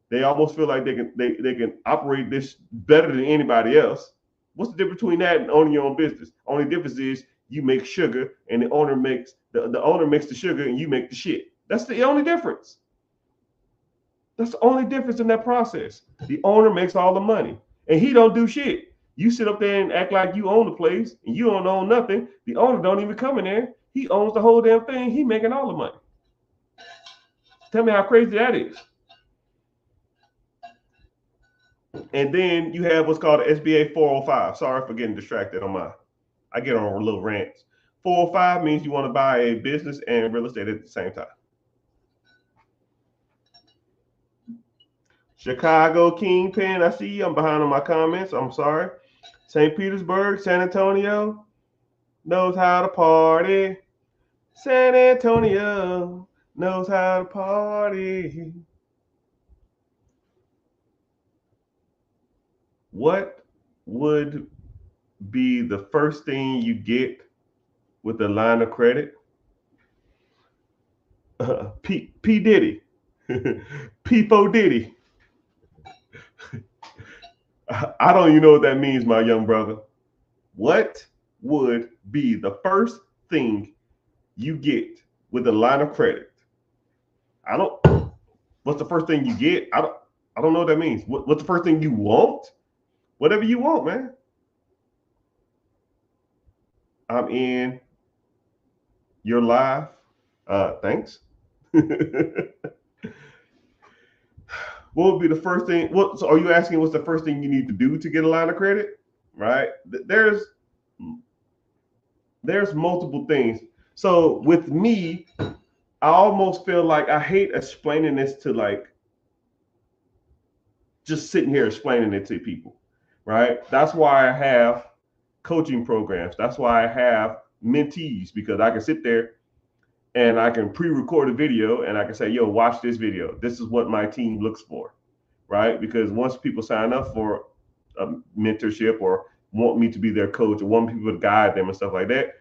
They almost feel like they can operate this better than anybody else. What's the difference between that and owning your own business? Only difference is you make sugar and the owner makes the owner makes the sugar and you make the shit. That's the only difference. That's the only difference in that process. The owner makes all the money and he don't do shit. You sit up there and act like you own the place and you don't own nothing. The owner don't even come in there. He owns the whole damn thing. He making all the money. Tell me how crazy that is. And then you have what's called the SBA 405. Sorry for getting distracted on I get on little rants. 405 means you want to buy a business and real estate at the same time. Chicago Kingpin, I see you. I'm behind on my comments. I'm sorry. St. Petersburg, San Antonio knows how to party. San Antonio knows how to party. What would be the first thing you get with a line of credit? P Diddy. P4 Diddy. I don't even know what that means, my young brother. What would be the first thing you get with a line of credit? What's the first thing you get? I don't know what that means. What's the first thing you want? Whatever you want, man. I'm in your live. Thanks. What would be the first thing? So are you asking what's the first thing you need to do to get a line of credit? Right? There's multiple things. So with me, I almost feel like I hate explaining this to like just sitting here explaining it to people, right? That's why I have coaching programs. That's why I have mentees, because I can sit there and I can pre-record a video and I can say, yo, watch this video. This is what my team looks for, right? Because once people sign up for a mentorship or want me to be their coach or want people to guide them and stuff like that,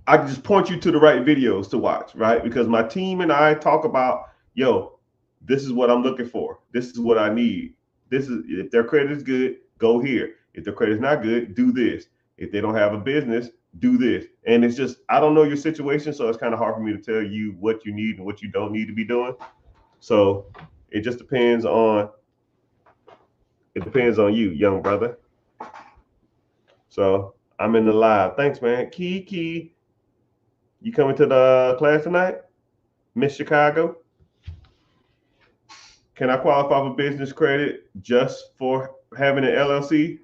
I can just point you to the right videos to watch, right? Because my team and I talk about, yo, this is what I'm looking for. This is what I need. This is, if their credit is good, go here. If their credit is not good, do this. If they don't have a business, do this. And it's just, I don't know your situation, so it's kind of hard for me to tell you what you need and what you don't need to be doing. So it just depends on you, young brother. So I'm in the live. Thanks, man. Key, you coming to the class tonight? Miss Chicago? Can I qualify for business credit just for having an LLC?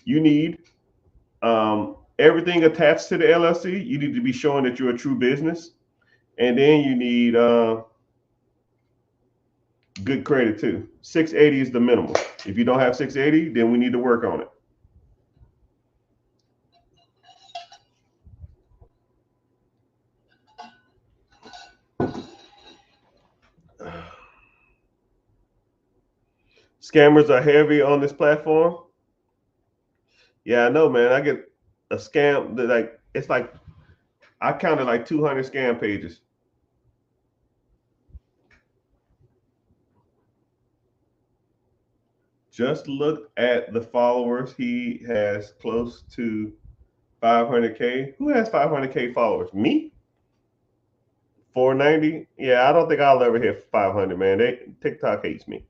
You need everything attached to the LLC. You need to be showing that you're a true business. And then you need good credit too. 680 is the minimum. If you don't have 680, then we need to work on it. Scammers are heavy on this platform. Yeah, I know, man. I get a scam that like, it's like, I counted like 200 scam pages. Just look at the followers. He has close to 500K. Who has 500K followers? Me? 490? Yeah, I don't think I'll ever hit 500, man. TikTok hates me.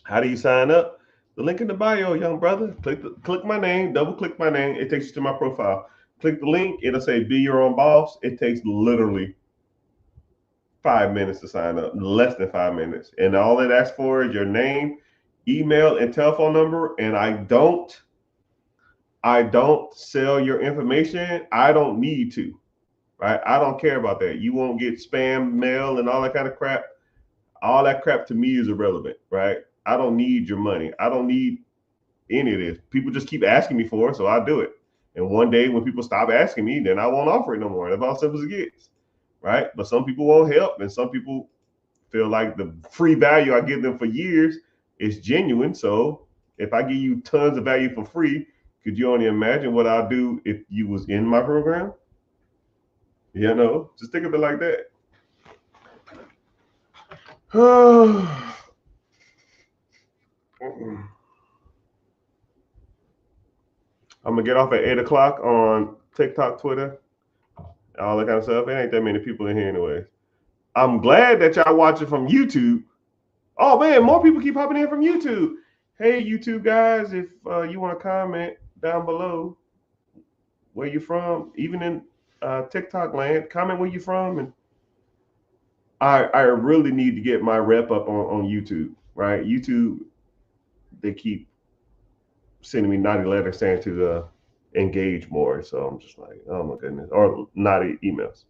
How do you sign up? The link in the bio, young brother. Click my name, double click my name. It takes you to my profile. Click the link. It'll say be your own boss. It takes literally 5 minutes to sign up, less than 5 minutes. And all it asks for is your name, email, and telephone number. And I don't sell your information. I don't need to, right? I don't care about that. You won't get spam mail and all that kind of crap. All that crap to me is irrelevant, right? I don't need your money. I don't need any of this. People just keep asking me for it, so I do it. And one day when people stop asking me, then I won't offer it no more. That's how simple as it gets, right? But some people won't help, and some people feel like the free value I give them for years is genuine. So if I give you tons of value for free, could you only imagine what I'll do if you was in my program? You know, just think of it like that. I'm gonna get off at 8 o'clock on TikTok, Twitter, all that kind of stuff. It ain't that many people in here anyway. I'm glad that y'all watching from YouTube. Oh man, more people keep popping in from YouTube. Hey YouTube guys, if you want to comment down below where you from, even in TikTok land, comment where you from. And I really need to get my rep up on YouTube, right? YouTube, they keep sending me naughty letters saying to engage more. So I'm just like, oh my goodness, or naughty emails.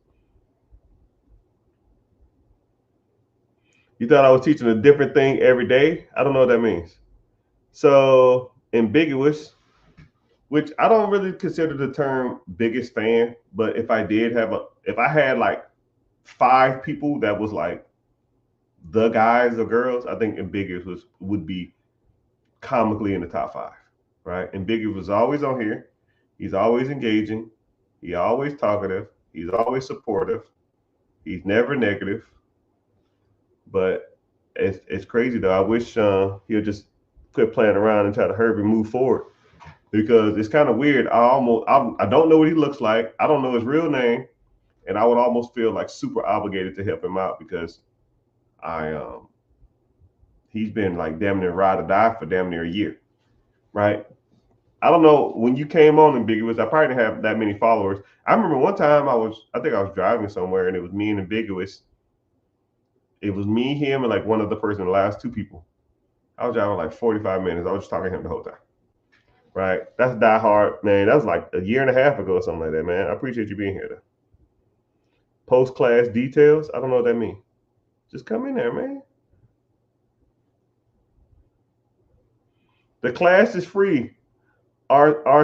You thought I was teaching a different thing every day? I don't know what that means. So ambiguous, which I don't really consider the term biggest fan, but if I had like 5 people that was like the guys or girls, I think ambiguous would be comically in the top 5, right? Ambiguous was always on here. He's always engaging. He's always talkative. He's always supportive. He's never negative. But it's crazy though. I wish he'll just quit playing around and try to hurry and move forward, because it's kind of weird. I don't know what he looks like. I don't know his real name, and I would almost feel like super obligated to help him out because he's been like damn near ride or die for damn near a year, right? I don't know, when you came on Ambiguous, I probably didn't have that many followers. I remember one time I think I was driving somewhere and it was me and Ambiguous. It was me, him, and like one other person, the last 2 people. I was driving like 45 minutes. I was just talking to him the whole time. Right? That's Die Hard, man. That was like a year and a half ago or something like that, man. I appreciate you being here though. Post-class details. I don't know what that means. Just come in there, man. The class is free. RCDC.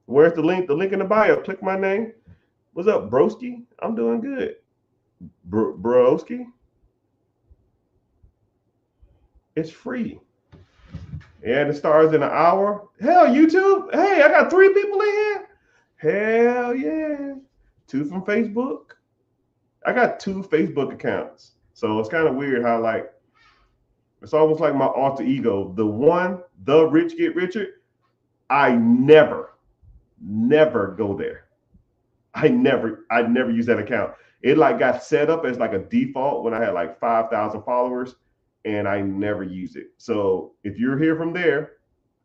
Where's the link? The link in the bio. Click my name. What's up, broski? I'm doing good. Broski. It's free. And it starts in an hour. Hell, YouTube. Hey, I got 3 people in here. Hell yeah. 2 from Facebook. I got 2 Facebook accounts. So it's kind of weird how like, it's almost like my alter ego. The Rich Get Richer, I never go there. I never use that account. It like got set up as like a default when I had like 5,000 followers, and I never use it. So if you're here from there,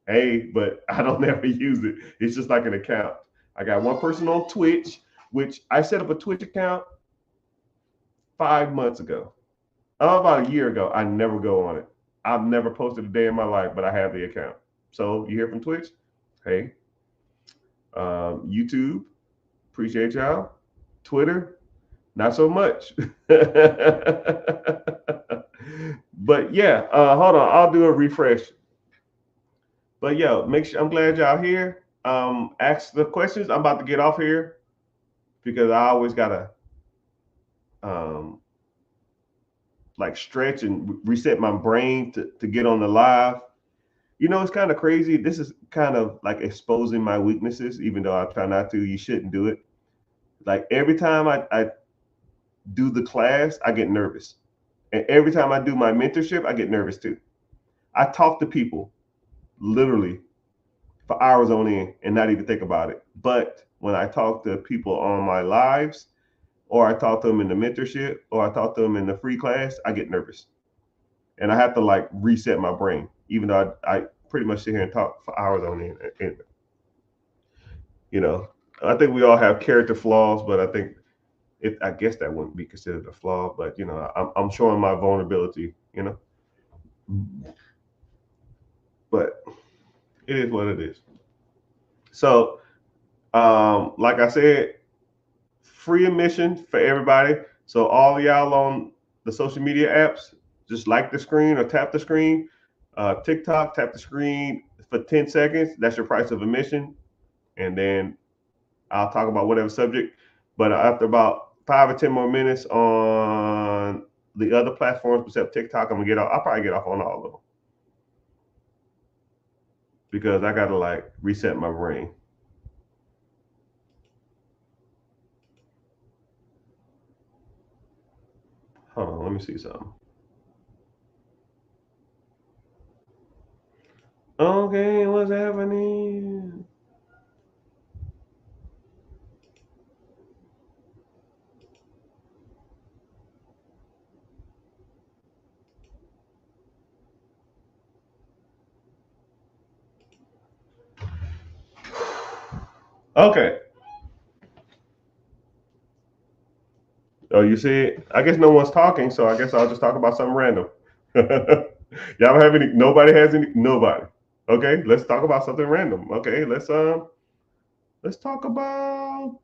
hey, but I don't ever use it. It's just like an account. I got one person on Twitch, which I set up a Twitch account 5 months ago. About a year ago. I never go on it. I've never posted a day in my life, but I have the account. So you hear from Twitch? Hey. YouTube, appreciate y'all. Twitter, not so much. But yeah, hold on. I'll do a refresh. But yeah, make sure, I'm glad y'all here. Ask the questions. I'm about to get off here because I always gotta like stretch and reset my brain to get on the live. You know, it's kind of crazy. This is kind of like exposing my weaknesses, even though I try not to. You shouldn't do it. Like every time I do the class, I get nervous. And every time I do my mentorship, I get nervous too. I talk to people literally for hours on end and not even think about it. But when I talk to people on my lives, or I talk to them in the mentorship, or I talk to them in the free class, I get nervous. And I have to like reset my brain, even though I pretty much sit here and talk for hours on end. And you know, I think we all have character flaws, but I think I guess that wouldn't be considered a flaw. But you know, I'm showing my vulnerability. You know, but it is what it is. So, like I said, free admission for everybody. So all y'all on the social media apps, just like the screen or tap the screen. TikTok, tap the screen for 10 seconds. That's your price of admission. And then I'll talk about whatever subject. But after about 5 or 10 more minutes on the other platforms except TikTok, I'm gonna get off. I'll probably get off on all of them because I gotta like reset my brain. Hold on, let me see something. Okay, what's happening? Okay. Oh, you see it? I guess no one's talking, so I guess I'll just talk about something random. Y'all have any? Nobody has any? Nobody. Okay, let's talk about something random. Okay, let's talk about.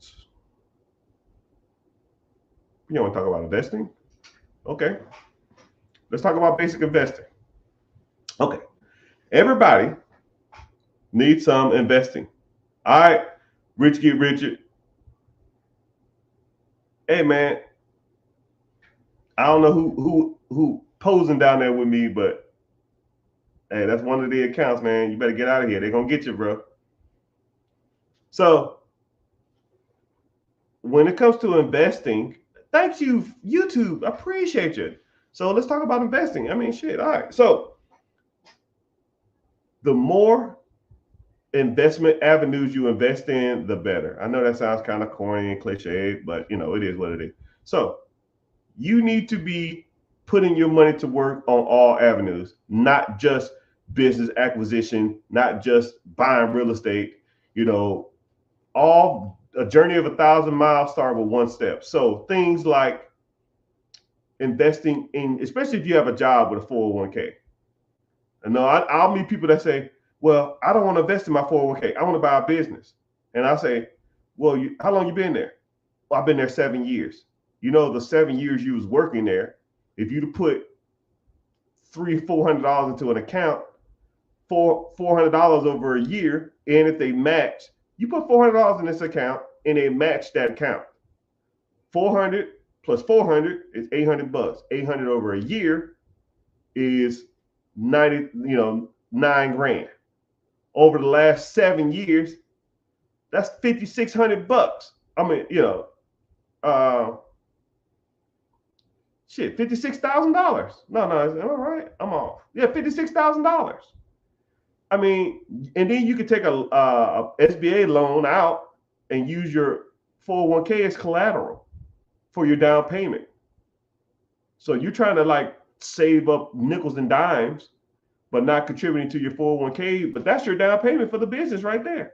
You want to talk about investing? Okay, let's talk about basic investing. Okay, everybody needs some investing. All right, rich get richer. Hey man, I don't know who posing down there with me, but hey, that's one of the accounts, man. You better get out of here. They're gonna get you, bro. So when it comes to investing, thank you, YouTube. I appreciate you. So let's talk about investing. I mean, shit. All right. So the more investment avenues you invest in, the better. I know that sounds kind of corny and cliche, but you know, it is what it is. So you need to be putting your money to work on all avenues, not just business acquisition, not just buying real estate, you know, all a journey of 1,000 miles start with one step. So things like investing in, especially if you have a job with a 401k. And no, I'll meet people that say, well, I don't want to invest in my 401k. I want to buy a business. And I say, well, how long you been there? Well, I've been there 7 years. You know, the 7 years you was working there, if you put $300-400 into an account, $400 over a year, and if they match, you put $400 in this account and they match that account. 400 plus 400 is $800. 800 over a year is 90, you know, 9 grand. Over the last 7 years, that's $5,600. I mean, you know, shit, $56,000. No, am I right? I'm off. Yeah, $56,000. I mean, and then you could take a SBA loan out and use your 401k as collateral for your down payment. So you're trying to like save up nickels and dimes, but not contributing to your 401k. But that's your down payment for the business right there.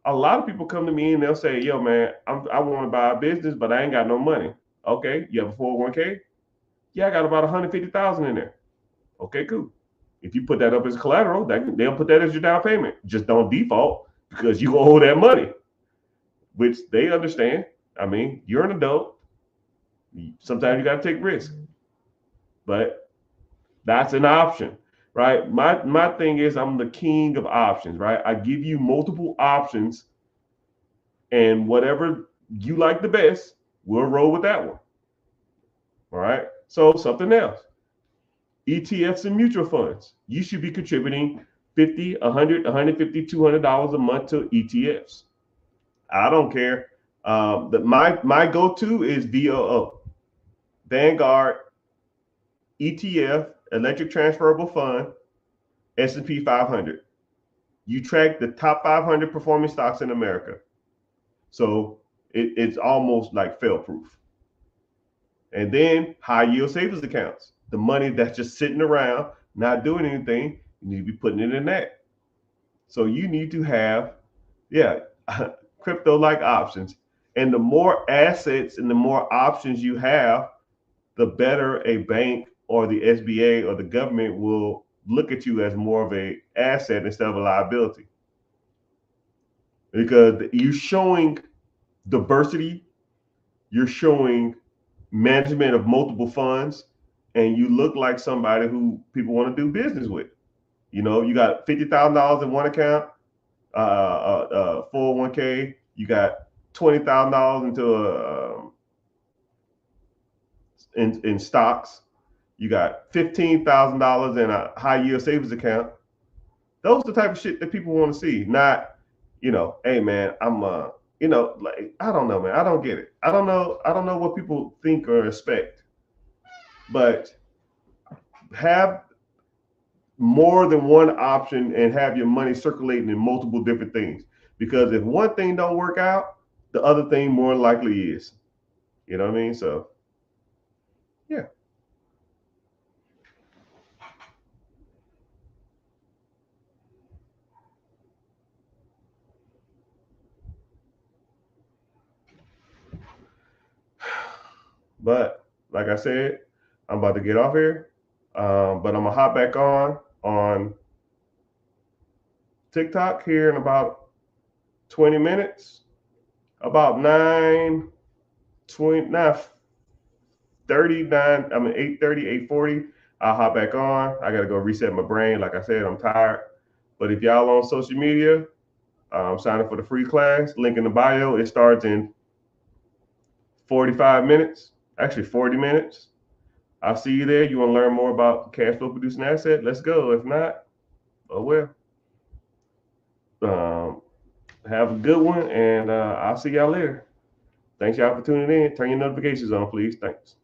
A lot of people come to me and they'll say, yo, man, I want to buy a business, but I ain't got no money. Okay, you have a 401k? Yeah, I got about 150,000 in there. Okay, cool. If you put that up as collateral, they'll put that as your down payment. Just don't default because you owe that money, which they understand. I mean, you're an adult. Sometimes you got to take risks, but that's an option, right? My thing is I'm the king of options, right? I give you multiple options, and whatever you like the best, we'll roll with that one. All right. So something else. ETFs and mutual funds. You should be contributing 50, 100, 150, $200 a month to ETFs. I don't care. My go-to is VOO, Vanguard ETF, Electric Transferable Fund, S&P 500. You track the top 500 performing stocks in America. So it's almost like fail-proof. And then high yield savings accounts, the money that's just sitting around, not doing anything. You need to be putting it in that. So you need to have, yeah, crypto-like options. And the more assets and the more options you have, the better a bank or the SBA or the government will look at you as more of a asset instead of a liability. Because you're showing diversity, you're showing management of multiple funds, and you look like somebody who people want to do business with. You know, you got $50,000 in one account, 401k. You got $20,000 into in stocks. You got $15,000 in a high yield savings account. Those are the type of shit that people want to see. Not, hey man, I'm like, I don't know, man. I don't get it. I don't know what people think or expect. But have more than one option and have your money circulating in multiple different things. Because if one thing don't work out, the other thing more likely is. You know what I mean? So, yeah. But like I said, I'm about to get off here. But I'm gonna hop back on TikTok here in about 20 minutes. About 9:30, I mean 8:30, 8:40. I'll hop back on. I gotta go reset my brain. Like I said, I'm tired. But if y'all on social media, sign up for the free class. Link in the bio. It starts in 45 minutes, actually 40 minutes. I'll see you there. You want to learn more about cash flow producing asset? Let's go. If not, oh well. Have a good one, and I'll see y'all later. Thanks y'all for tuning in. Turn your notifications on, please. Thanks.